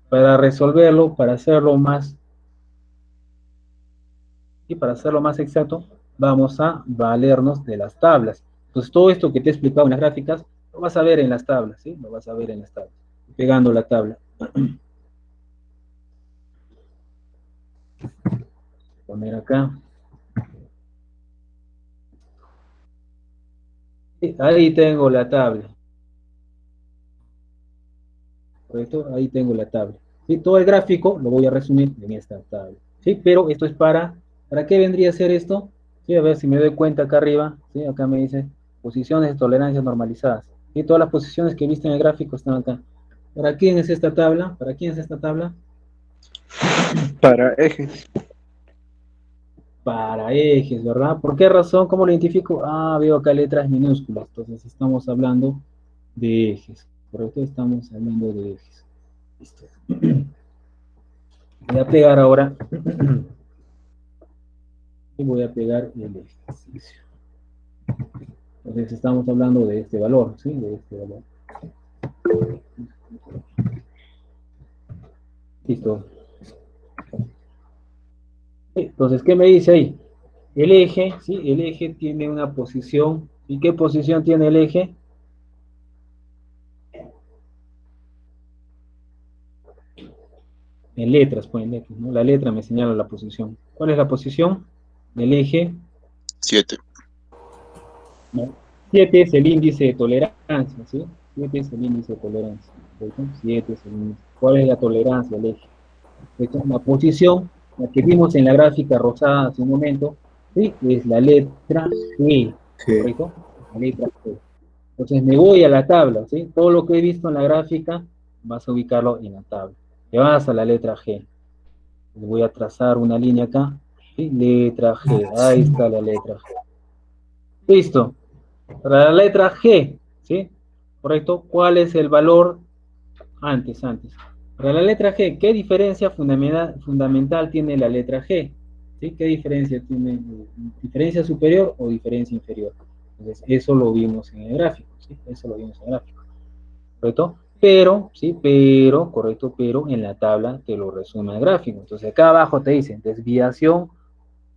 para resolverlo, para hacerlo más, y para hacerlo más exacto, vamos a valernos de las tablas. Entonces todo esto que te he explicado en las gráficas, lo vas a ver en las tablas, ¿sí? Lo vas a ver en las tablas, pegando la tabla. Poner acá. Ahí tengo la tabla. ¿Correcto? Ahí tengo la tabla. ¿Sí? Todo el gráfico lo voy a resumir en esta tabla. ¿Sí? Pero esto es ¿para qué vendría a ser esto? ¿Sí? A ver si me doy cuenta acá arriba. ¿Sí? Acá me dice posiciones de tolerancia normalizadas. ¿Sí? Todas las posiciones que viste en el gráfico están acá. ¿Para quién es esta tabla? ¿Para quién es esta tabla? Para ejes. Para ejes, ¿verdad? ¿Por qué razón? ¿Cómo lo identifico? Ah, veo acá letras minúsculas. Entonces estamos hablando de ejes. ¿Correcto? Estamos hablando de ejes. Listo. Voy a pegar ahora. Y voy a pegar el ejercicio. Entonces estamos hablando de este valor, ¿sí? De este valor. Listo. Entonces, ¿qué me dice ahí? El eje, ¿sí? El eje tiene una posición. ¿Y qué posición tiene el eje? En letras, pues en letras, ¿no? La letra me señala la posición. ¿Cuál es la posición del eje? 7. ¿No? 7 es el índice de tolerancia, ¿sí? 7 es el índice de tolerancia. 7 es el índice. ¿Cuál es la tolerancia del eje? La posición, la que vimos en la gráfica rosada hace un momento, ¿sí? Es la letra G, G. ¿correcto? La letra G. Entonces me voy a la tabla, ¿sí? Todo lo que he visto en la gráfica, vas a ubicarlo en la tabla. Te vas a la letra G. Voy a trazar una línea acá, ¿sí? Letra G, ahí está la letra G. Listo. Para la letra G, ¿sí? ¿Correcto? ¿Cuál es el valor antes? Para la letra G, ¿qué diferencia fundamental tiene la letra G? ¿Sí? ¿Qué diferencia tiene? ¿Diferencia superior o diferencia inferior? Entonces, eso lo vimos en el gráfico, ¿sí? Eso lo vimos en el gráfico, ¿correcto? Pero, ¿sí? Correcto, pero en la tabla te lo resume el gráfico. Entonces, acá abajo te dice desviación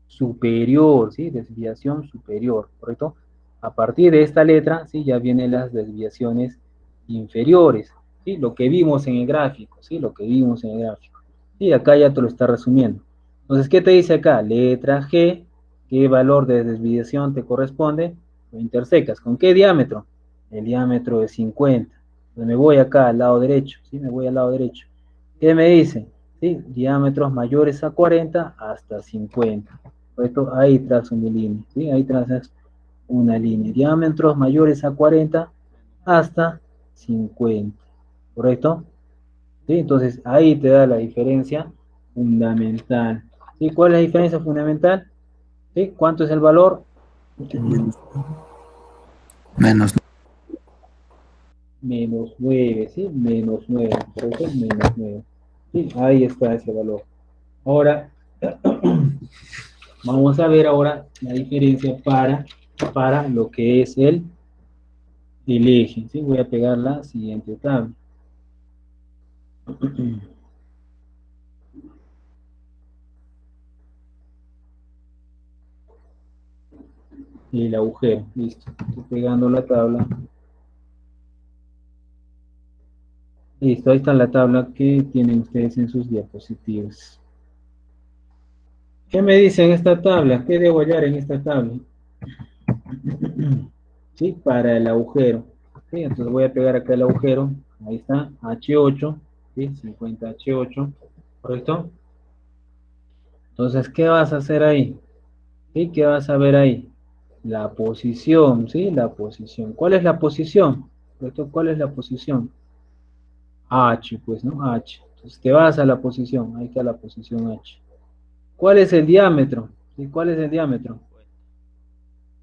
superior, ¿sí? Desviación superior, ¿correcto? A partir de esta letra, ¿sí? Ya vienen las desviaciones inferiores, ¿sí? Lo que vimos en el gráfico, ¿sí? Lo que vimos en el gráfico. Y acá ya te lo está resumiendo. Entonces, ¿qué te dice acá? Letra G, ¿qué valor de desviación te corresponde? Lo intersecas. ¿Con qué diámetro? El diámetro es 50. Entonces me voy acá al lado derecho, ¿sí? Me voy al lado derecho. ¿Qué me dice? ¿Sí? Diámetros mayores a 40 hasta 50. ¿Correcto? Ahí trazo mi línea, ¿sí? Ahí trazas una línea. Diámetros mayores a 40 hasta 50, ¿correcto? ¿Sí? Entonces, ahí te da la diferencia fundamental. ¿Sí? ¿Cuál es la diferencia fundamental? ¿Sí? ¿Cuánto es el valor? Menos. Menos 9, ¿sí? Menos 9, ¿correcto? Menos 9. Sí, ahí está ese valor. Ahora, vamos a ver ahora la diferencia para lo que es el eje, ¿sí? Voy a pegar la siguiente tabla. Y el agujero, listo. Estoy pegando la tabla. Listo, ahí está la tabla que tienen ustedes en sus diapositivas. ¿Qué me dice en esta tabla? ¿Qué debo hallar en esta tabla? Sí, para el agujero. Sí, entonces voy a pegar acá el agujero. Ahí está, H8, ¿sí? 50H8, ¿correcto? Entonces, ¿qué vas a hacer ahí? ¿Sí? ¿Qué vas a ver ahí? La posición, ¿sí? La posición. ¿Cuál es la posición? ¿Correcto? ¿Cuál es la posición? H, pues, ¿no? H. Entonces, te vas a la posición. Ahí está la posición H. ¿Cuál es el diámetro? ¿Sí? ¿Cuál es el diámetro?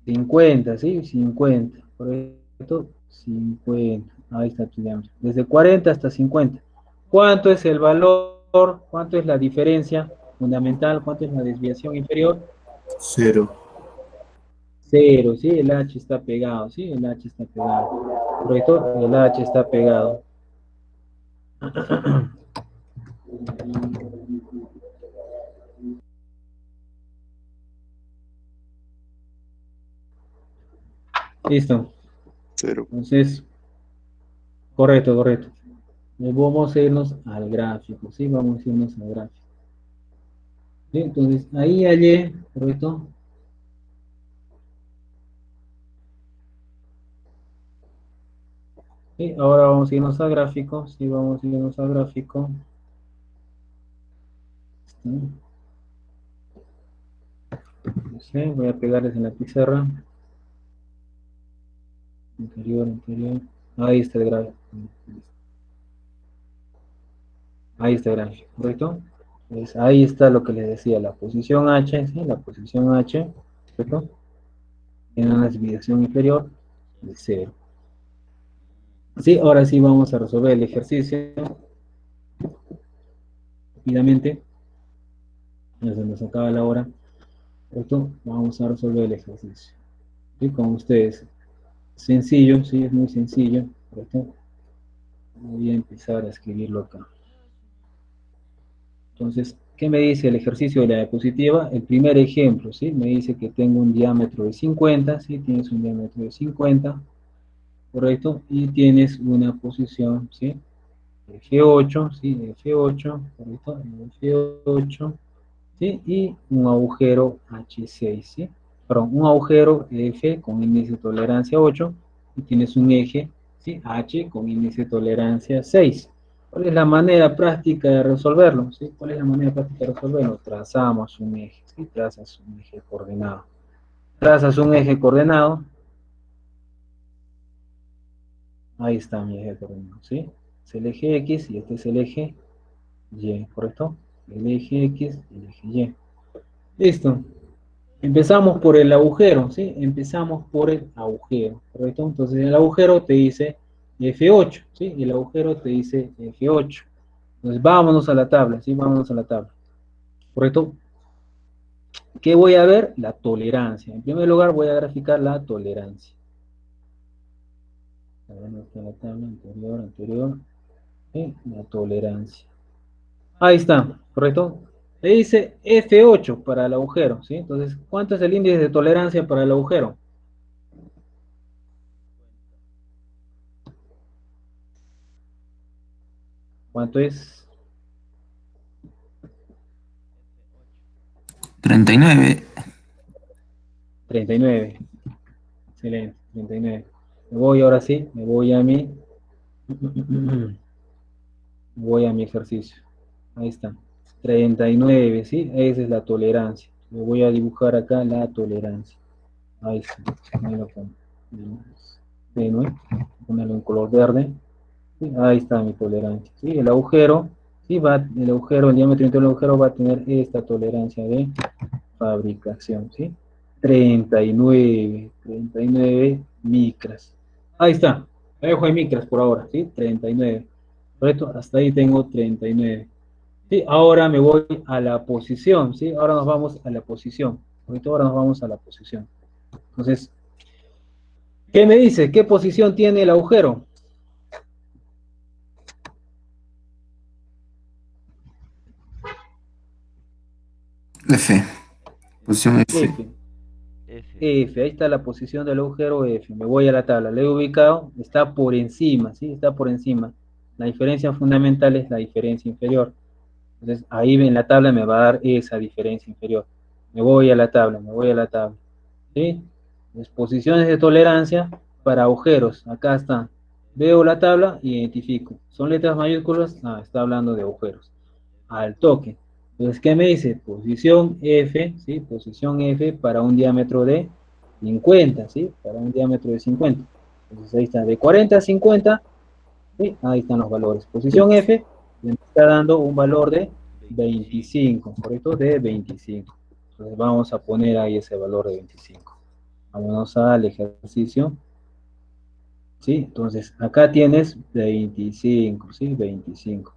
50, ¿sí? 50, ¿correcto? 50, ahí está tu diámetro. Desde 40 hasta 50. ¿Cuánto es el valor? ¿Cuánto es la diferencia fundamental? ¿Cuánto es la desviación inferior? 0. 0, ¿sí? El H está pegado, ¿sí? El H está pegado. ¿Correcto? El H está pegado. Listo. 0. Entonces, correcto, correcto. Vamos a irnos al gráfico, ¿sí? Vamos a irnos al gráfico. ¿Sí? Entonces, ahí hallé, ¿correcto? Sí, ahora vamos a irnos al gráfico, sí, vamos a irnos al gráfico. Sí, voy a pegarles en la pizarra. Interior, interior. Ahí está el gráfico. Ahí está el gráfico, ¿correcto? Pues ahí está lo que les decía, la posición H, ¿sí? La posición H, ¿correcto? Tiene una desviación inferior de 0. Sí, ahora sí vamos a resolver el ejercicio rápidamente. Ya se nos acaba la hora. ¿Correcto? Vamos a resolver el ejercicio. ¿Sí? Con ustedes. Sencillo, sí, es muy sencillo, ¿correcto? Voy a empezar a escribirlo acá. Entonces, ¿qué me dice el ejercicio de la diapositiva? El primer ejemplo, ¿sí? Me dice que tengo un diámetro de 50, ¿sí? Tienes un diámetro de 50, ¿correcto? Y tienes una posición, ¿sí? F8, ¿sí? F8, ¿correcto? F8, ¿sí? Y un agujero H6, ¿sí? Perdón, un agujero F con índice de tolerancia 8 y tienes un eje, ¿sí? H con índice de tolerancia 6. ¿Cuál es la manera práctica de resolverlo? ¿Sí? ¿Cuál es la manera práctica de resolverlo? Trazamos un eje, ¿sí? Trazas un eje coordenado. Trazas un eje coordenado. Ahí está mi eje coordenado, ¿sí? Es el eje X y este es el eje Y, ¿correcto? El eje X y el eje Y. Listo. Empezamos por el agujero, ¿sí? Empezamos por el agujero, ¿correcto? Entonces el agujero te dice F8, ¿sí? El agujero te dice F8. Entonces vámonos a la tabla, ¿sí? Vámonos a la tabla, ¿correcto? ¿Qué voy a ver? La tolerancia. En primer lugar voy a graficar la tolerancia. A ver, ¿dónde está la tabla? Anterior, anterior. ¿Sí? La tolerancia. Ahí está, ¿correcto? Le dice F8 para el agujero, ¿sí? Entonces, ¿cuánto es el índice de tolerancia para el agujero? ¿Cuánto es? 39. 39. Excelente, 39. Me voy ahora sí, me voy a mi, voy a mi ejercicio. Ahí está. 39, ¿sí? Esa es la tolerancia. Le voy a dibujar acá la tolerancia. Ahí está. Ahí lo pongo. Tenue. Ponerlo en color verde. ¿Sí? Ahí está mi tolerancia. ¿Sí? El agujero, ¿sí? El agujero, el diámetro interior del agujero va a tener esta tolerancia de fabricación, ¿sí? 39 micras. Ahí está, me dejo en micras por ahora, ¿sí? 39. ¿Correcto? Hasta ahí tengo 39. Sí, ahora me voy a la posición, ¿sí? Ahora nos vamos a la posición. ¿Correcto? Ahora nos vamos a la posición. Entonces, ¿qué me dice? ¿Qué posición tiene el agujero? F. Posición F. F. F, ahí está la posición del agujero F. Me voy a la tabla, le he ubicado, está por encima, ¿sí? Está por encima. La diferencia fundamental es la diferencia inferior. Entonces, ahí en la tabla me va a dar esa diferencia inferior. Me voy a la tabla, ¿sí? Las posiciones de tolerancia para agujeros, acá está. Veo la tabla, identifico. ¿Son letras mayúsculas? Ah, está hablando de agujeros. Al toque. Entonces, ¿qué me dice? Posición F, ¿sí? Posición F para un diámetro de 50, ¿sí? Para un diámetro de 50. Entonces, ahí está, de 40 a 50, ¿sí? Ahí están los valores. Posición F me está dando un valor de 25, ¿correcto? De 25. Entonces, vamos a poner ahí ese valor de 25. Vámonos al ejercicio. ¿Sí? Entonces, acá tienes 25, ¿sí? 25.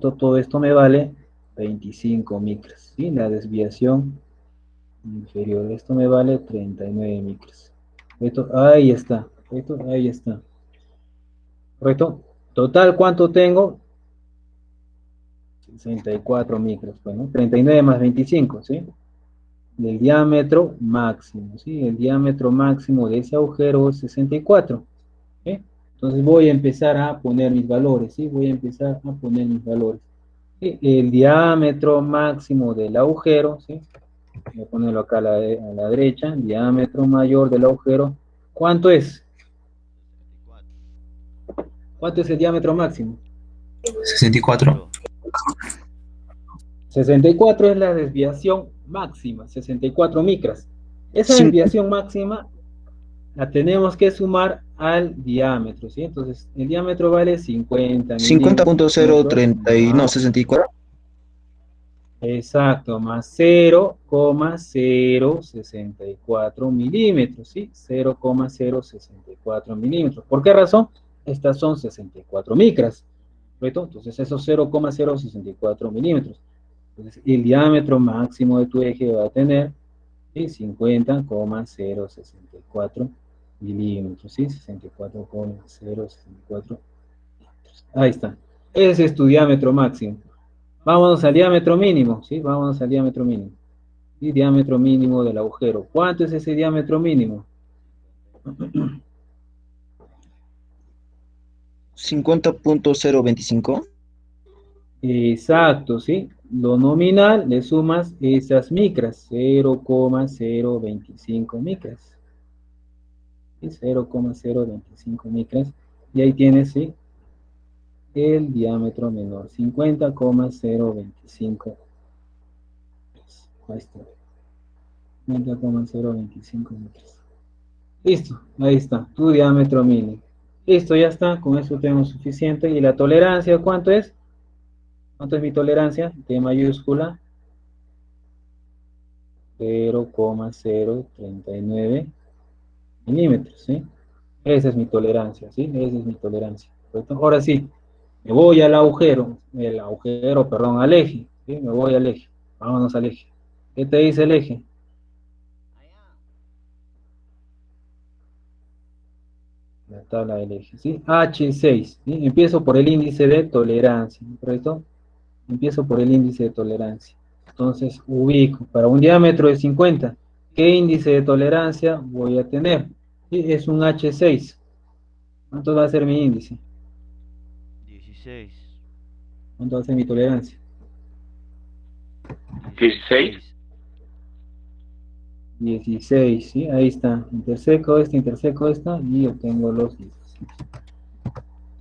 Todo esto me vale 25 micras, ¿sí? La desviación inferior, esto me vale 39 micras. Ahí está, ahí está. ¿Correcto? Total, ¿cuánto tengo? 64 micras, bueno, 39 más 25, ¿sí? Del diámetro máximo, ¿sí? El diámetro máximo de ese agujero es 64, ¿sí? Entonces voy a empezar a poner mis valores, ¿sí? Voy a empezar a poner mis valores. ¿Sí? El diámetro máximo del agujero, ¿sí? Voy a ponerlo acá a la derecha, el diámetro mayor del agujero. ¿Cuánto es? ¿Cuánto es el diámetro máximo? 64. 64 es la desviación máxima, 64 micras. Esa desviación máxima la tenemos que sumar al diámetro, ¿sí? Entonces, el diámetro vale 50 50.030 y no, más, 64. exacto, más 0,064 milímetros, ¿sí? 0,064 milímetros. ¿Por qué razón? Estas son 64 micras, ¿correcto? Entonces, esos 0,064 milímetros. Entonces, el diámetro máximo de tu eje va a tener, ¿sí? 50,064 milímetros, ¿sí? 64,064 milímetros. Ahí está. Ese es tu diámetro máximo. Vámonos al diámetro mínimo, ¿sí? Vámonos al diámetro mínimo. ¿Sí? Diámetro mínimo del agujero. ¿Cuánto es ese diámetro mínimo? 50.025. Exacto, ¿sí? Lo nominal le sumas esas micras, 0,025 micras. ¿Sí? 0,025 micras. Y ahí tienes, ¿sí? El diámetro menor, 50,025. Ahí está. 50,025 metros. Listo, ahí está, tu diámetro mínimo. Listo, ya está, con eso tengo suficiente. ¿Y la tolerancia cuánto es? ¿Cuánto es mi tolerancia? T mayúscula 0,039 milímetros, ¿sí? Esa es mi tolerancia, ¿sí? Esa es mi tolerancia. ¿Correcto? Ahora sí, me voy al agujero, perdón, al eje, ¿sí? Me voy al eje. Vámonos al eje. ¿Qué te dice el eje? La tabla del eje, ¿sí? H6, ¿sí? Empiezo por el índice de tolerancia, ¿correcto? Empiezo por el índice de tolerancia. Entonces, ubico, para un diámetro de 50, ¿qué índice de tolerancia voy a tener? ¿Sí? Es un H6. ¿Cuánto va a ser mi índice? 16. ¿Cuánto va a ser mi tolerancia? 16. 16, ¿sí? Ahí está. Interseco esta y obtengo los 16.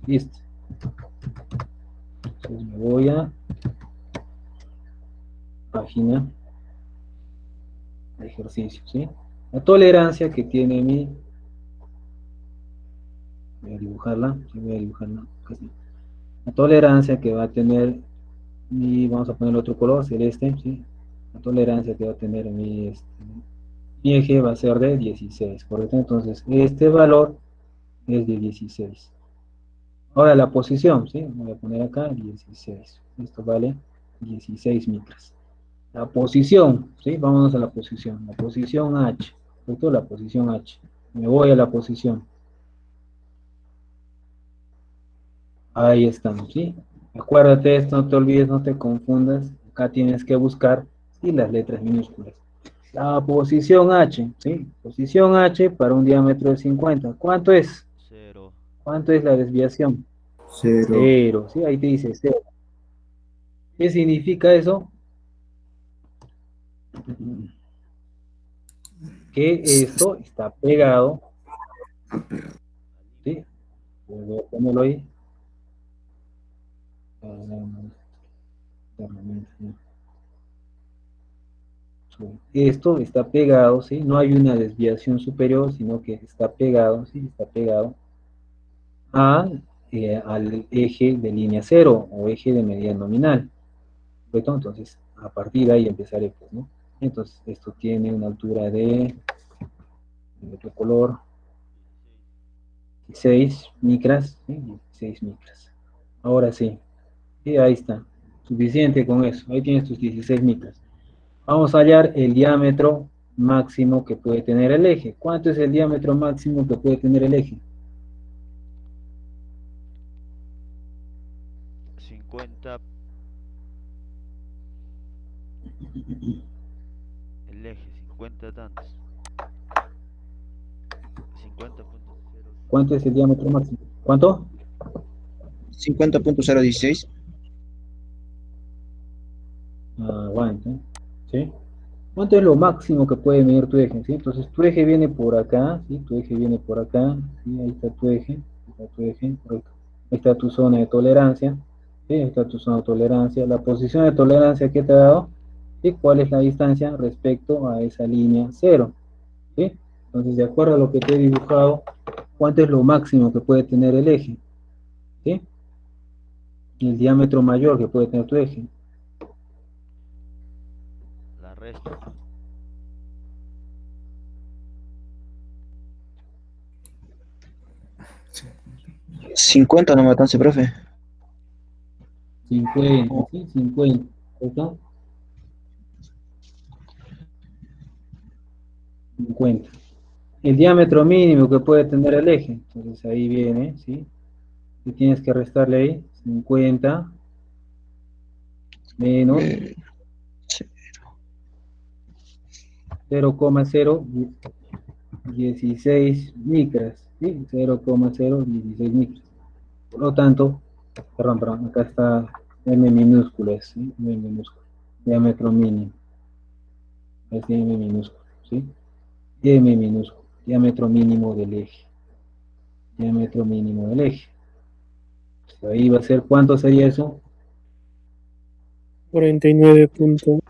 Listo. Entonces me voy a página de ejercicio, ¿sí? La tolerancia que tiene mi... Voy a dibujarla, sí, voy a dibujarla. Así. La tolerancia que va a tener mi... Vamos a poner otro color, celeste, ¿sí? La tolerancia que va a tener mi Mi eje va a ser de 16, ¿correcto? Entonces, este valor es de 16. Ahora la posición, ¿sí? Voy a poner acá 16. Esto vale 16 micras. La posición, ¿sí? Vámonos a la posición. La posición H, ¿correcto? La posición H. Me voy a la posición. Ahí estamos, ¿sí? Acuérdate esto, no te olvides, no te confundas. Acá tienes que buscar, ¿sí? Las letras minúsculas. La posición H, ¿sí? Posición H para un diámetro de 50. ¿Cuánto es? 0. ¿Cuánto es la desviación? Cero. Cero, ¿sí? Ahí te dice cero. ¿Qué significa eso? Que esto está pegado, ¿sí? Voy a ponerlo ahí. Esto está pegado, ¿sí? No hay una desviación superior, sino que está pegado, ¿sí? Está pegado al eje de línea cero o eje de medida nominal. ¿Correcto? Entonces, a partir de ahí empezaré, pues, ¿no? Entonces, esto tiene una altura de otro color, 16 micras, ¿sí? 16 micras. Ahora sí, y ahí está. Suficiente con eso. Ahí tienes tus 16 micras. Vamos a hallar el diámetro máximo que puede tener el eje. ¿Cuánto es el diámetro máximo que puede tener el eje? 50. El eje, 50 tantos. 50.0. ¿Cuánto es el diámetro máximo? ¿Cuánto? 50.016. Aguanta. ¿Sí? ¿Cuánto es lo máximo que puede medir tu eje? ¿Sí? Entonces tu eje viene por acá, ¿sí? Tu eje viene por acá, ¿sí? Ahí está tu eje, correcto. Ahí está tu zona de tolerancia, ¿sí? Ahí está tu zona de tolerancia. La posición de tolerancia que te ha dado, ¿sí? ¿Cuál es la distancia respecto a esa línea cero? ¿Sí? Entonces, de acuerdo a lo que te he dibujado, ¿cuánto es lo máximo que puede tener el eje? ¿Sí? El diámetro mayor que puede tener tu eje. La resto. 50 no me alcance, profe. 50, ¿sí? 50, ¿correcto? 50. El diámetro mínimo que puede tener el eje. Entonces ahí viene, ¿sí? Y tienes que restarle ahí 50 menos Eh, 0,016 micras, ¿sí? 0,016 micras. Por lo tanto, perdón, acá está M minúsculo, ¿sí? M minúsculo. Diámetro mínimo. Es M minúsculo, ¿sí? M minúsculo. Diámetro mínimo del eje. Diámetro mínimo del eje. Pues ahí va a ser, ¿cuánto sería eso? 49.98.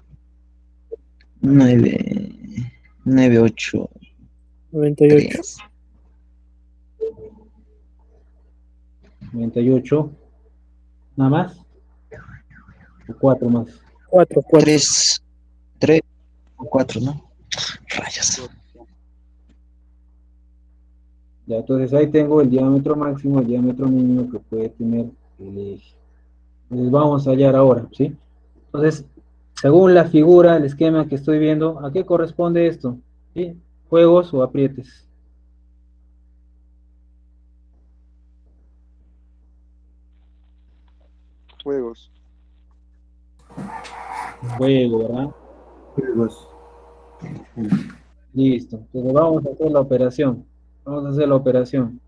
983. 98, nada más, o 4 más. 4, 4. 3 o 4, ¿no? Rayas. Ya, entonces ahí tengo el diámetro máximo, el diámetro mínimo que puede tener el eje. Entonces vamos a hallar ahora, ¿sí? Entonces, según la figura, el esquema que estoy viendo, ¿a qué corresponde esto? ¿Sí? ¿Juegos o aprietes? Juegos. Juego, ¿verdad? Juegos. Listo. Entonces vamos a hacer la operación. Vamos a hacer la operación.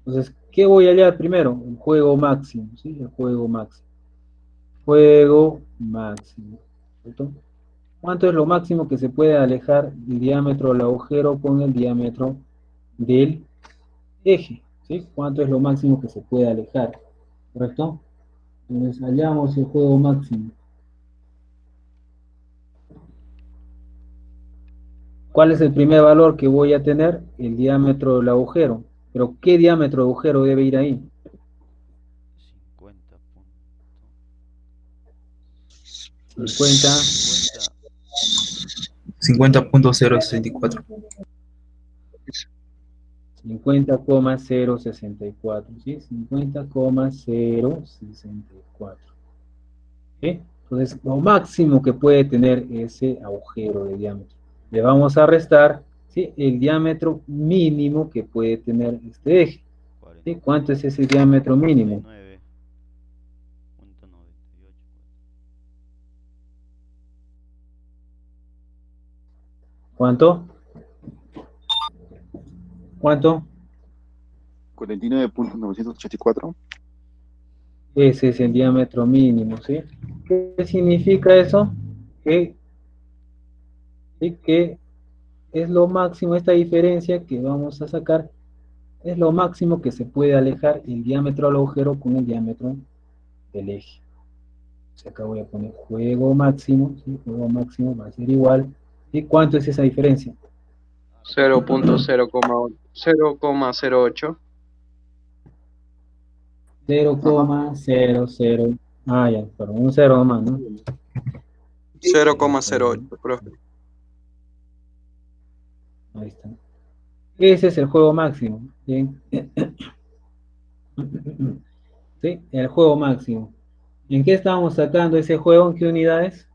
Entonces, ¿qué voy a hallar primero? El juego máximo, ¿sí? El juego máximo. Juego máximo. ¿Cierto? ¿Cuánto es lo máximo que se puede alejar el diámetro del agujero con el diámetro del eje? ¿Sí? ¿Cuánto es lo máximo que se puede alejar? ¿Correcto? Entonces hallamos el juego máximo. ¿Cuál es el primer valor que voy a tener? El diámetro del agujero. Pero ¿qué diámetro de agujero debe ir ahí? 50 punto. 50 50. 50.064. 50,064, ¿sí? 50,064. ¿Sí? Entonces, lo máximo que puede tener ese agujero de diámetro. Le vamos a restar, ¿sí?, el diámetro mínimo que puede tener este eje. ¿Sí? ¿Cuánto es ese diámetro mínimo? 49.98. ¿Cuánto? ¿Cuánto? 49.984. Ese es el diámetro mínimo, ¿sí? ¿Qué significa eso? Que, ¿sí?, que es lo máximo, esta diferencia que vamos a sacar, es lo máximo que se puede alejar el diámetro del agujero con el diámetro del eje. O sea, acá voy a poner juego máximo, ¿sí? Juego máximo va a ser igual. ¿Y cuánto es esa diferencia? 0.08. 0,00. Ah, ya, perdón, un cero nomás, ¿no? 0,08, profe. Ahí está. Ese es el juego máximo. Bien. ¿Sí? El juego máximo. ¿En qué estábamos sacando ese juego? ¿En qué unidades?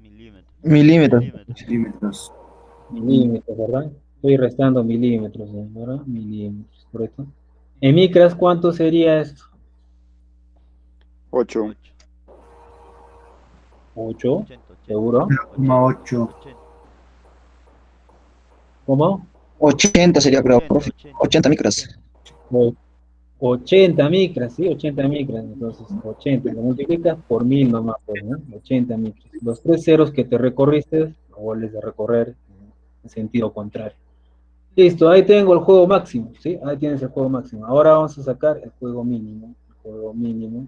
Milímetros. Milímetros. Milímetros. Milímetros, ¿verdad? Estoy restando milímetros, ¿verdad? Milímetros, ¿correcto? En micras, ¿cuánto sería esto? 8. 8, 80, 80. ¿seguro? 0,8. 80. ¿Cómo? 80 sería, creo, 80, profe. 80. 80 micras. O- 80 micras, ¿sí? 80 micras, entonces 80, lo multiplicas por 1000 nomás, pues, ¿no? 80 micras. Los tres ceros que te recorriste, lo vuelves a recorrer en sentido contrario. Listo, ahí tengo el juego máximo, ¿sí? Ahí tienes el juego máximo. Ahora vamos a sacar el juego mínimo. El juego mínimo.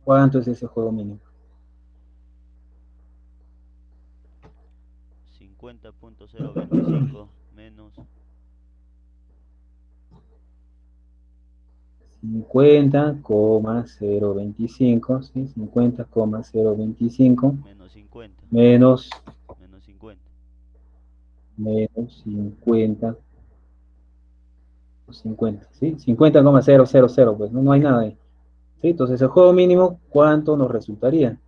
¿Cuánto es ese juego mínimo? 50.025 menos 50,025, ¿sí? 50,025 menos 50. menos, Menos 50. menos 50, 50, ¿sí? 50,000, pues no hay nada ahí. ¿Sí? Entonces el juego mínimo, ¿cuánto nos resultaría?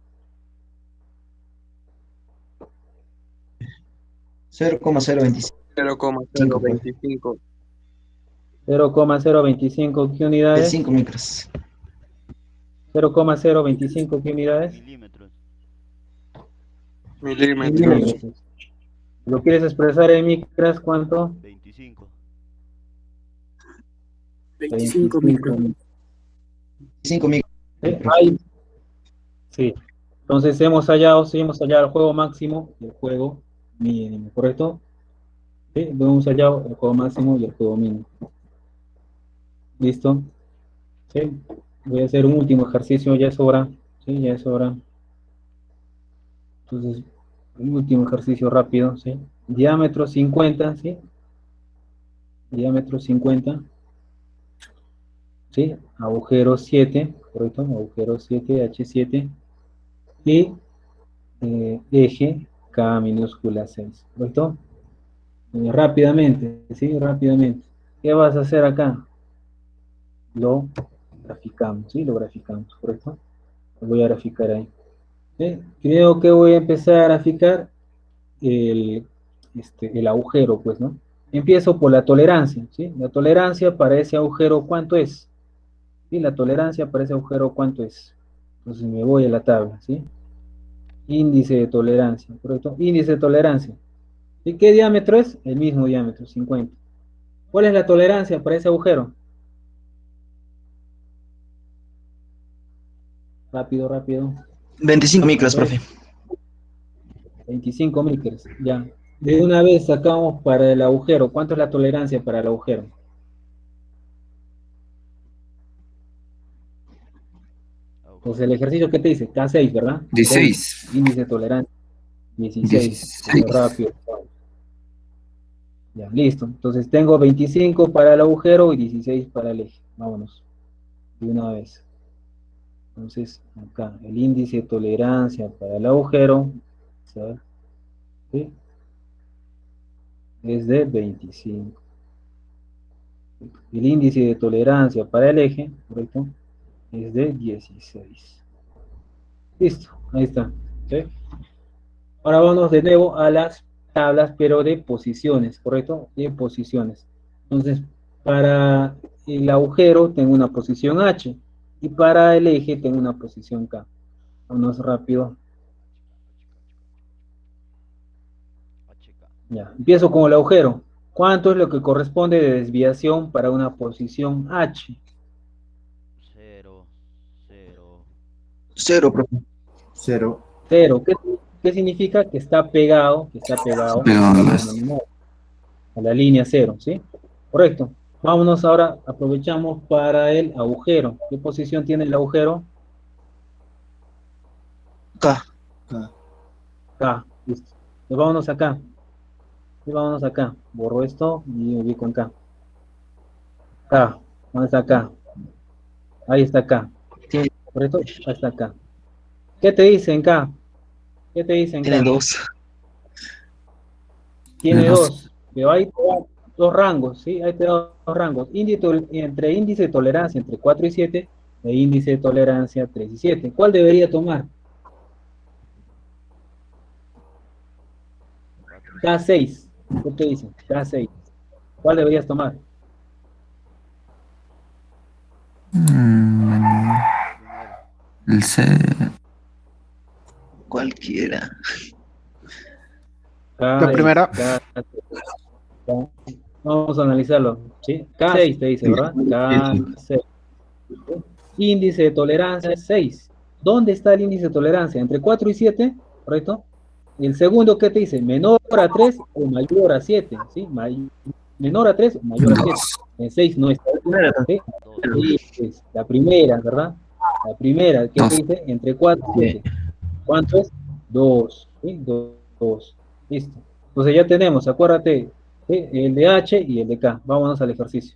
0,025. 0,025. 0,025, ¿qué unidades? 5 micras. 0,025, ¿qué unidades? Milímetros. Milímetros. Milímetros. ¿Lo quieres expresar en micras? ¿Cuánto? 25. 25 micras. 5 micras. ¿Sí? Ahí, sí. Entonces hemos hallado el juego máximo y el juego mínimo, ¿correcto? Sí, hemos hallado el juego máximo y el juego mínimo. ¿Listo? Sí. Voy a hacer un último ejercicio, ya es hora. Sí, ya es hora. Entonces, un último ejercicio rápido, ¿sí? Diámetro 50, ¿sí? Diámetro 50, ¿sí? Agujero 7, ¿correcto? Agujero 7, H7. Y eje K minúscula 6, ¿correcto? Rápidamente, ¿sí? Rápidamente. ¿Qué vas a hacer acá? Lo graficamos, ¿sí? Lo graficamos, ¿correcto? Lo voy a graficar ahí. ¿Sí? Creo que voy a empezar a graficar el agujero, pues, ¿no? Empiezo por la tolerancia, ¿sí? La tolerancia para ese agujero, ¿cuánto es? ¿Sí? La tolerancia para ese agujero, ¿cuánto es? Entonces me voy a la tabla, ¿sí? Índice de tolerancia, ¿correcto? Índice de tolerancia. ¿Y qué diámetro es? El mismo diámetro, 50. ¿Cuál es la tolerancia para ese agujero? Rápido, rápido. 25 micras, A ver, profe. 25 micras, ya. De una vez sacamos para el agujero. ¿Cuánto es la tolerancia para el agujero? Pues el ejercicio que te dice, K6, ¿verdad? 16. Índice de tolerancia, 16. 16. Súper rápido. Ya, listo. Entonces tengo 25 para el agujero y 16 para el eje. Vámonos. De una vez. Entonces, acá, el índice de tolerancia para el agujero. ¿Sabes? ¿sí? Es de 25. El índice de tolerancia para el eje, ¿correcto? Es de 16. Listo, ahí está. ¿Sí? Ahora vamos de nuevo a las tablas, pero de posiciones, ¿correcto? De posiciones. Entonces, para el agujero tengo una posición H y para el eje tengo una posición K. Vamos rápido. HK. Ya, empiezo con el agujero. ¿Cuánto es lo que corresponde de desviación para una posición H? 0, 0. Cero, profe. 0. Cero. ¿Qué significa? Que está pegado a la línea cero, ¿sí? Correcto. Vámonos ahora, aprovechamos para el agujero. ¿Qué posición tiene el agujero? K. K. Listo. Pues vámonos acá. Y vámonos acá. Borro esto y me ubico en K. K. ¿Dónde está K? Ahí está K. Tiene, ¿Correcto? Ahí está K. ¿Qué te dicen K? ¿Qué te dicen tiene K? 2. Tiene Dos. dos. Pero hay dos rangos, ¿sí? Hay dos rangos. Entre índice de tolerancia entre 4 y 7 e índice de tolerancia 3 y 7. ¿Cuál debería tomar? 4 y K6. ¿Qué te dicen? K6. ¿Cuál deberías tomar? primero. El C. Cualquiera. La primera. Vamos a analizarlo, ¿sí? K6 te dice, ¿verdad? K6. Índice de tolerancia es 6. ¿Dónde está el índice de tolerancia? Entre 4 y 7, ¿correcto? El segundo, ¿qué te dice? Menor a 3 o mayor a 7, ¿sí? Menor a 3 o mayor a 7. 2. En 6 no está. ¿Sí? 2. Sí, es la primera, ¿verdad? La primera, ¿qué te dice? Entre 4 y 7. ¿Cuánto es? 2. ¿Sí? 2. Listo. Entonces ya tenemos, acuérdate, ¿sí? El de H y el de K. Vámonos al ejercicio.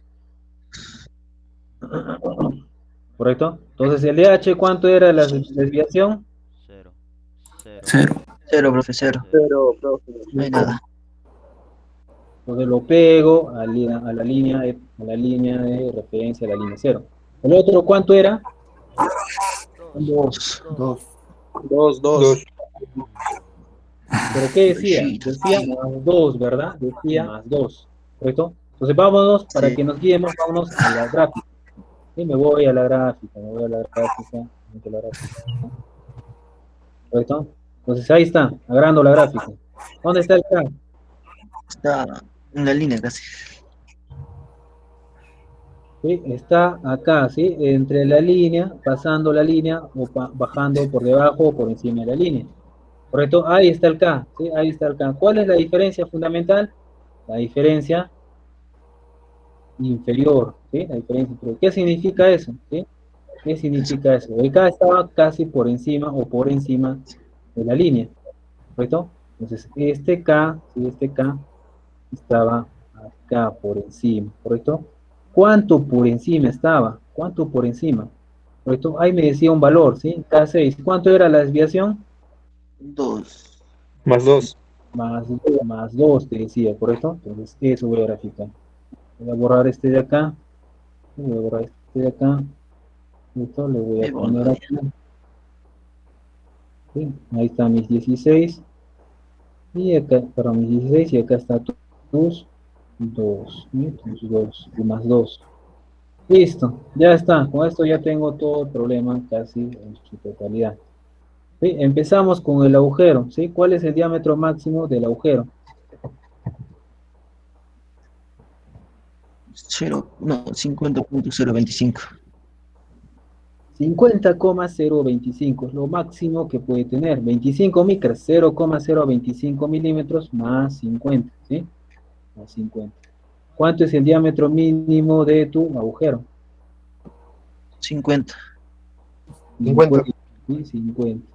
¿Correcto? Entonces el de H, ¿cuánto era la desviación? 0, 0. 0. 0, profe, 0. Cero, profe. No hay nada. Entonces lo pego a la línea de referencia, a la línea 0. El otro, ¿cuánto era? 2. 2. Dos. ¿Pero qué decía? Decía más 2, ¿verdad? Decía más 2. ¿Correcto? Entonces vámonos, para que nos guiemos, vámonos a la gráfica. Sí, me voy a la gráfica. ¿Correcto? Entonces ahí está, agrando la gráfica. ¿Dónde está el K? Está en la línea casi. ¿Sí? Está acá, ¿sí? Entre la línea, pasando la línea, o bajando por debajo o por encima de la línea. ¿Correcto? Ahí está el K, ¿sí? Ahí está el K. ¿Cuál es la diferencia fundamental? La diferencia inferior, ¿sí? La diferencia inferior. ¿Qué significa eso? ¿Sí? ¿Qué significa eso? El K estaba casi por encima o por encima de la línea, ¿correcto? Entonces, este K, ¿sí? Este K estaba acá por encima, ¿correcto? ¿Cuánto por encima estaba? ¿Cuánto por encima? ¿Correcto? Ahí me decía un valor, ¿sí? K6. ¿Cuánto era la desviación? 2. Más dos. Más 2 te decía, ¿correcto? Entonces, eso voy a graficar. Voy a borrar este de acá. Voy a borrar este de acá. Listo, le voy a poner aquí. ¿Sí? Ahí está mis 16. Y acá, para mis 16, y acá está tus 2. ¿Sí? Tus 2, y más 2. Listo, ya está. Con esto ya tengo todo el problema casi en su totalidad. ¿Sí? Empezamos con el agujero, ¿sí? ¿Cuál es el diámetro máximo del agujero? 50.025. 50,025 es lo máximo que puede tener. 25 micras, 0,025 milímetros más 50, ¿sí? Más 50. ¿Cuánto es el diámetro mínimo de tu agujero? 50. 50. ¿Sí? 50.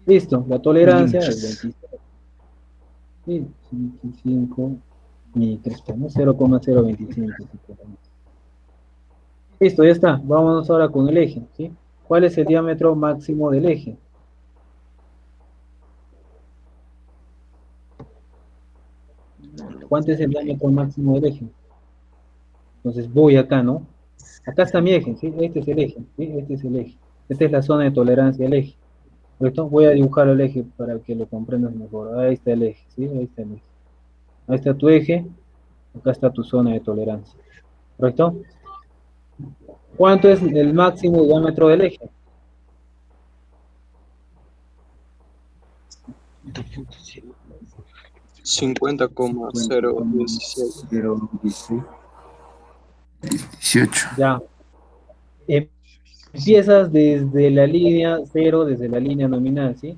Listo, la tolerancia es 25. Sí, 25 micras, ¿no? 0,025. Listo, ya está. Vámonos ahora con el eje, ¿sí? ¿Cuál es el diámetro máximo del eje? ¿Cuánto es el diámetro máximo del eje? Entonces voy acá, ¿no? Acá está mi eje, ¿sí? Este es el eje, ¿sí? Este es el eje. Esta es la zona de tolerancia del eje. ¿Correcto? Voy a dibujar el eje para que lo comprendas mejor. Ahí está el eje, ¿sí? Ahí está el eje. Ahí está tu eje, acá está tu zona de tolerancia. ¿Correcto? ¿Cuánto es el máximo diámetro del eje? 50,016. 18. Ya. Empiezas desde la línea 0, desde la línea nominal, ¿sí?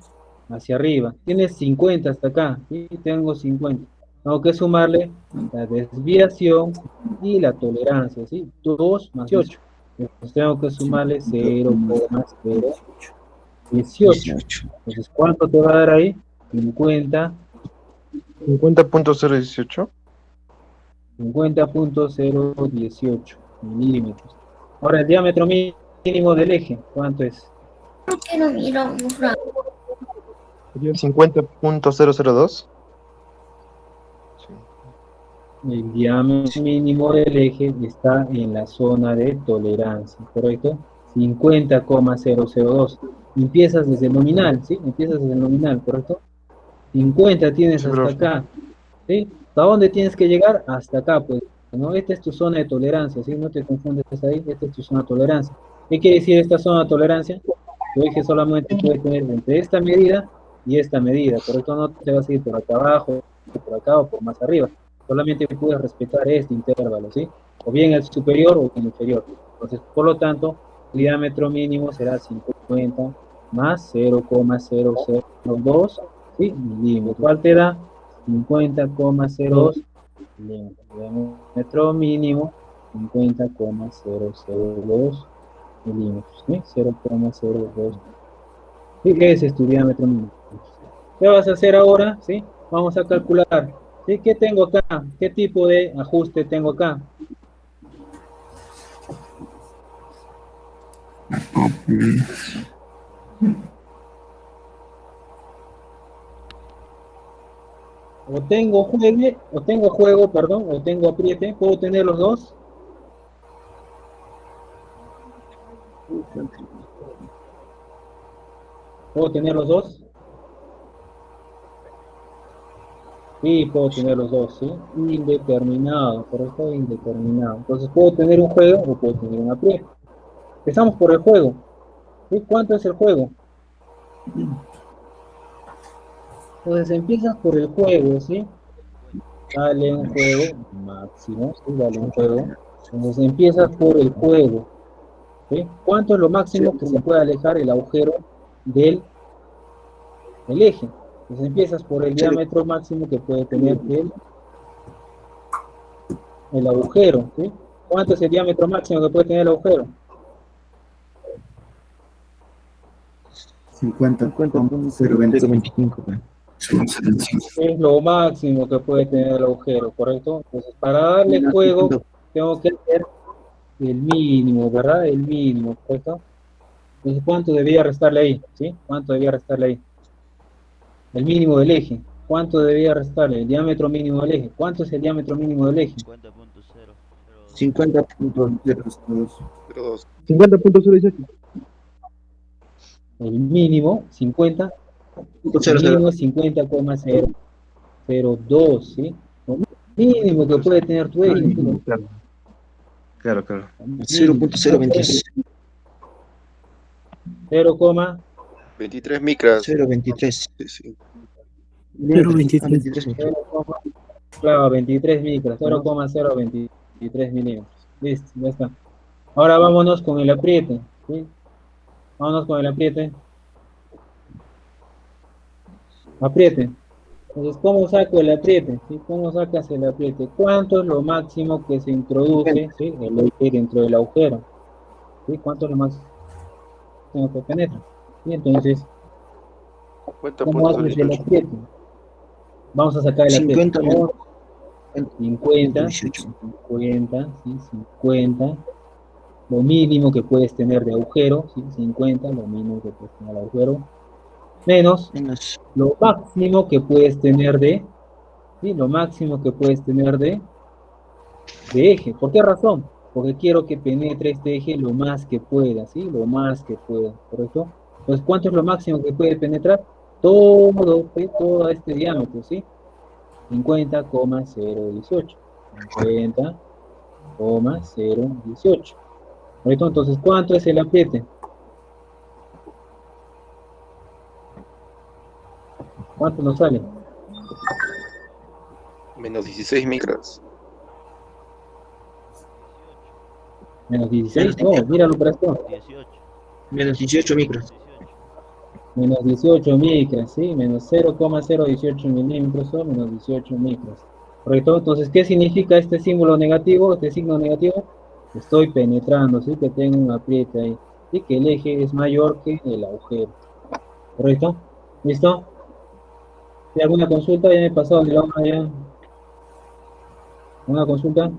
Hacia arriba. Tienes 50 hasta acá, ¿sí? Tengo 50. Tengo que sumarle la desviación y la tolerancia, ¿sí? 2 más 8. Entonces tengo que sumarle 0,018. Entonces, ¿cuánto te va a dar ahí? 50, 50.018. 50.018 milímetros. Ahora, el diámetro mínimo del eje, ¿cuánto es? Sería 50.002. El diámetro mínimo del eje está en la zona de tolerancia, ¿correcto? 50,002. Empiezas desde el nominal, ¿sí? Empiezas desde el nominal, ¿correcto? 50 tienes Sí, hasta profe. acá, ¿sí? ¿Hasta dónde tienes que llegar? Hasta acá, pues, ¿no? Esta es tu zona de tolerancia, ¿sí? No te confundes ahí, esta es tu zona de tolerancia. ¿Qué quiere decir esta zona de tolerancia? Tu eje solamente puede tener entre esta medida y esta medida, ¿correcto? No te vas a ir por acá abajo, por acá o por más arriba. Solamente puedes respetar este intervalo, ¿sí? O bien el superior o el inferior. Entonces, por lo tanto, el diámetro mínimo será 50 más 0,002, ¿sí? Milímetros. ¿Cuál te da? 50,02 milímetros. Diámetro mínimo, 50,002 milímetros, ¿sí? 0,02. ¿Sí? Ese es tu diámetro mínimo. ¿Qué vas a hacer ahora? ¿Sí? Vamos a calcular. ¿Sí? ¿Qué tengo acá? ¿Qué tipo de ajuste tengo acá? O tengo apriete. ¿Puedo tener los dos? ¿Puedo tener los dos? Sí, puedo tener los dos, ¿sí? Indeterminado, correcto, indeterminado. Entonces, ¿puedo tener un juego o puedo tener un apriete? Empezamos por el juego. ¿Sí? ¿Cuánto es el juego? Entonces, empiezas por el juego, ¿sí? Dale un juego máximo, ¿sí? Dale un juego. Entonces, empiezas por el juego, ¿sí? ¿Cuánto es lo máximo que se puede alejar el agujero del eje? Entonces, empiezas por el diámetro máximo que puede tener el agujero, ¿sí? ¿Cuánto es el diámetro máximo que puede tener el agujero? 50.025. Es lo máximo que puede tener el agujero, ¿correcto? Entonces, para darle juego, tengo que hacer el mínimo, ¿verdad? El mínimo, ¿correcto? Entonces, ¿cuánto debía restarle ahí? ¿Sí? ¿Cuánto debía restarle ahí? El mínimo del eje. ¿Cuánto debía restarle? El diámetro mínimo del eje. ¿Cuánto es el diámetro mínimo del eje? 50.002. 50.018. El mínimo, 50. El mínimo es 50,002, ¿sí? Lo mínimo que puede tener tu eje. Claro. 0.026. 0,023. 23 micras. 0.23. Sí, sí. 0.23. Claro, 23 micras, 0,023 milímetros. Listo, ya está. Ahora vámonos con el apriete, ¿sí? Vámonos con el apriete. Apriete. Entonces, ¿cómo saco el apriete? ¿Sí? ¿Cómo sacas el apriete? ¿Cuánto es lo máximo que se introduce, ¿sí? El aire dentro del agujero? ¿Sí? ¿Cuánto es lo máximo que penetra? Y entonces, ¿cómo haces el 50.018. apriete? Vamos a sacar el apriete. 50. 50, 50, ¿sí? 50. Lo mínimo que puedes tener de agujero, ¿sí? 50, lo mínimo que puedes tener de agujero. Menos lo máximo que puedes tener de ¿sí? Lo máximo que puedes tener de eje. ¿Por qué razón? Porque quiero que penetre este eje lo más que pueda, ¿sí? Lo más que pueda, ¿correcto? Entonces, ¿cuánto es lo máximo que puede penetrar? Todo este diámetro, ¿sí? 50,018. 50,018. ¿Correcto? Entonces, ¿cuánto es el apriete? ¿Cuánto nos sale? Menos 16 micras. Menos Menos 16. No, míralo por esto. 18. menos 18 micros. 18. Menos 18 micras, ¿sí? Menos 0,018 milímetros o menos 18 micras. ¿Correcto? Entonces, ¿qué significa este símbolo negativo, este signo negativo? Estoy penetrando, ¿sí? Que tengo un apriete ahí. Y que el eje es mayor que el agujero. ¿Correcto? ¿Listo? ¿Hay alguna consulta? Ya me he pasado de la hora ya. ¿Una consulta?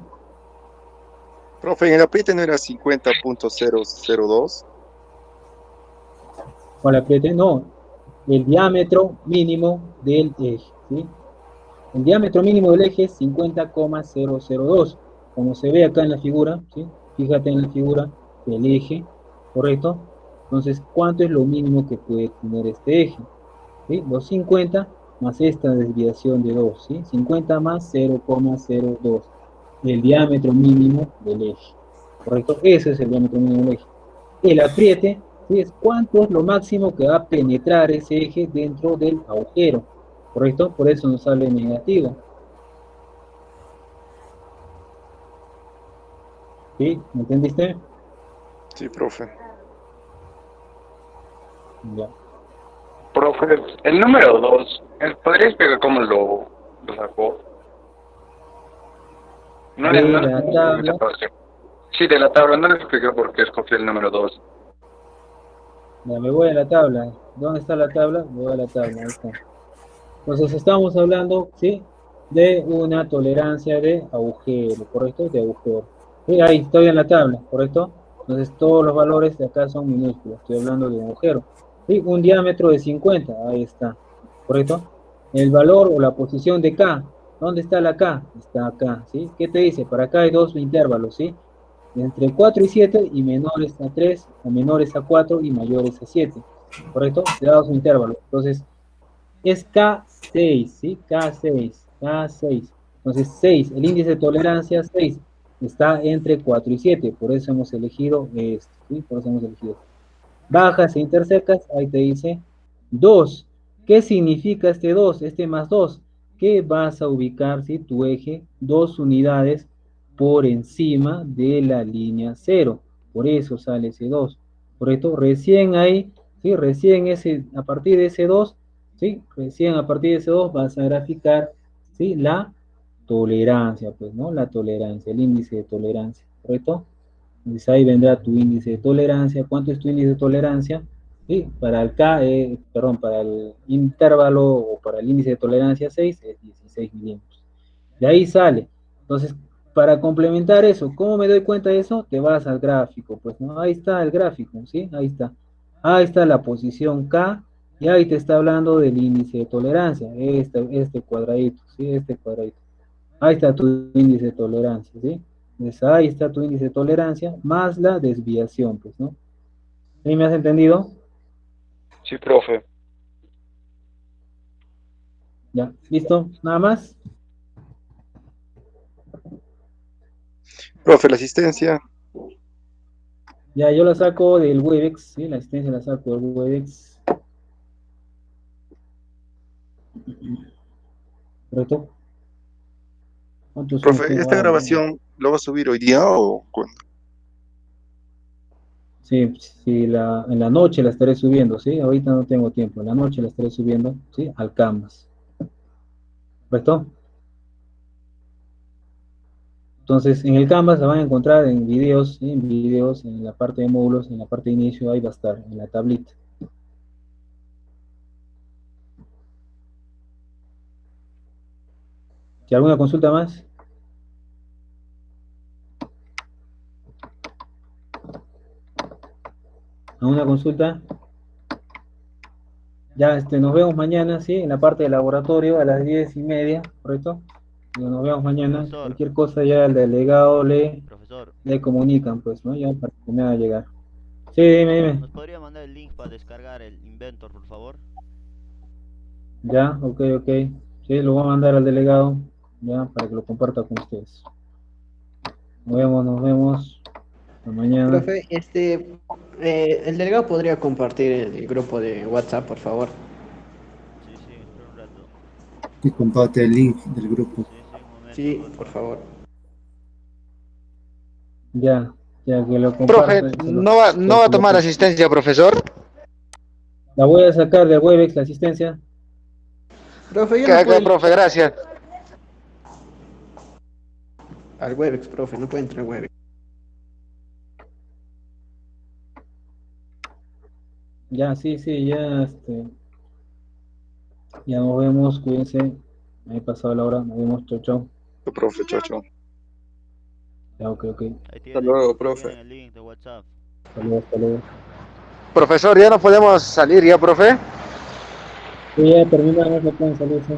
Profe, en el apriete no era 50,002. ¿Cuál apriete? No. El diámetro mínimo del eje, ¿sí? El diámetro mínimo del eje es 50,002. Como se ve acá en la figura, ¿sí? Fíjate en la figura del eje, ¿correcto? Entonces, ¿cuánto es lo mínimo que puede tener este eje? ¿Sí? Los 50 más esta desviación de 2, ¿sí? 50 más 0,02. El diámetro mínimo del eje, ¿correcto? Ese es el diámetro mínimo del eje. El apriete, ¿sí? Es cuánto es lo máximo que va a penetrar ese eje dentro del agujero, ¿correcto? Por eso nos sale negativo. ¿Sí? ¿Me entendiste? Sí, profe. Ya. Profe, el número 2, ¿podría explicar cómo lo sacó? No, De no le la entendí mucha tabla, parte. Sí, de la tabla, no le expliqué por qué escogí el número 2. ya me voy a la tabla. ¿Dónde está la tabla? Me voy a la tabla, ahí está. Entonces estamos hablando, ¿sí? De una tolerancia de agujero, ¿correcto? De agujero. Sí, ahí estoy en la tabla, ¿correcto? Entonces todos los valores de acá son minúsculos. Estoy hablando de un agujero. Sí, un diámetro de 50, ahí está, ¿correcto? El valor o la posición de K, ¿dónde está la K? Está acá, ¿sí? ¿Qué te dice? Para acá hay dos intervalos, ¿sí? Entre 4 y 7 y menores a 3 o menores a 4 y mayores a 7, ¿correcto? Te da dos intervalos. Entonces, es K6, ¿sí? K6, K6. Entonces, 6, el índice de tolerancia 6 está entre 4 y 7, por eso hemos elegido esto, ¿sí? Por eso hemos elegido esto. Bajas e intersecas, ahí te dice 2. ¿Qué significa este 2? Este más 2. Que vas a ubicar, ¿sí? Tu eje 2 unidades por encima de la línea 0. Por eso sale ese 2. ¿Correcto? Recién ahí, ¿sí? Recién a partir de ese 2, ¿sí? Recién a partir de ese 2 vas a graficar, ¿sí? La tolerancia, pues, ¿no? La tolerancia, el índice de tolerancia, ¿correcto? Entonces ahí vendrá tu índice de tolerancia. ¿Cuánto es tu índice de tolerancia? Sí, para el K, para el intervalo o para el índice de tolerancia 6 es 16 milímetros. De ahí sale. Entonces, para complementar eso, ¿cómo me doy cuenta de eso? Te vas al gráfico, pues, ¿no? Ahí está el gráfico, ¿sí? Ahí está. Ahí está la posición K y ahí te está hablando del índice de tolerancia, este cuadradito, ¿sí? Este cuadradito. Ahí está tu índice de tolerancia, ¿sí? Entonces ahí está tu índice de tolerancia más la desviación, pues, ¿no? ¿Sí me has entendido? Sí, profe. Ya, ¿listo? ¿Nada más? Profe, la asistencia. Ya, yo la saco del Webex, ¿sí? La asistencia la saco del Webex. ¿Correcto? ¿Cuántos son? Profe, Tengo ¿esta algo. grabación lo va a subir hoy día o cuándo? Sí, sí, en la noche la estaré subiendo, ¿sí? Ahorita no tengo tiempo. En la noche la estaré subiendo, ¿sí? Al Canvas. ¿Correcto? Entonces, en el Canvas la van a encontrar en videos, ¿sí? En videos, en la parte de módulos, en la parte de inicio, ahí va a estar, en la tablita. ¿Y alguna consulta más? ¿Alguna consulta? Ya, nos vemos mañana, ¿sí? En la parte del laboratorio a las 10:30, ¿correcto? Y nos vemos mañana. Profesor. Cualquier cosa ya el delegado Profesor, le comunican, pues, ¿no? Ya para que me haga llegar. Sí, dime. ¿nos podría mandar el link para descargar el Inventor, por favor? Ya, ok. Sí, lo voy a mandar al delegado, ya, para que lo comparta con ustedes. Nos vemos. Hasta mañana. Profe, el delegado podría compartir el grupo de WhatsApp, por favor. Sí, espera un rato. Y comparte el link del grupo. Un momento. Sí, por favor. Ya que lo comparta. Profe, ¿no va a tomar asistencia, profesor? La voy a sacar de Webex, la asistencia. Profe, Profe, gracias. Al Webex, profe, no puede entrar al Webex. Ya, sí, ya, ya nos vemos, cuídense. Me he pasado la hora, nos vemos, chau. Profe, chao. Ya, ok. Ahí Hasta tienen, luego, ahí profe. tienen el link de WhatsApp. Hasta luego. Profesor, ¿ya no podemos salir ya, profe? Sí, ya terminamos, ya pueden salirse.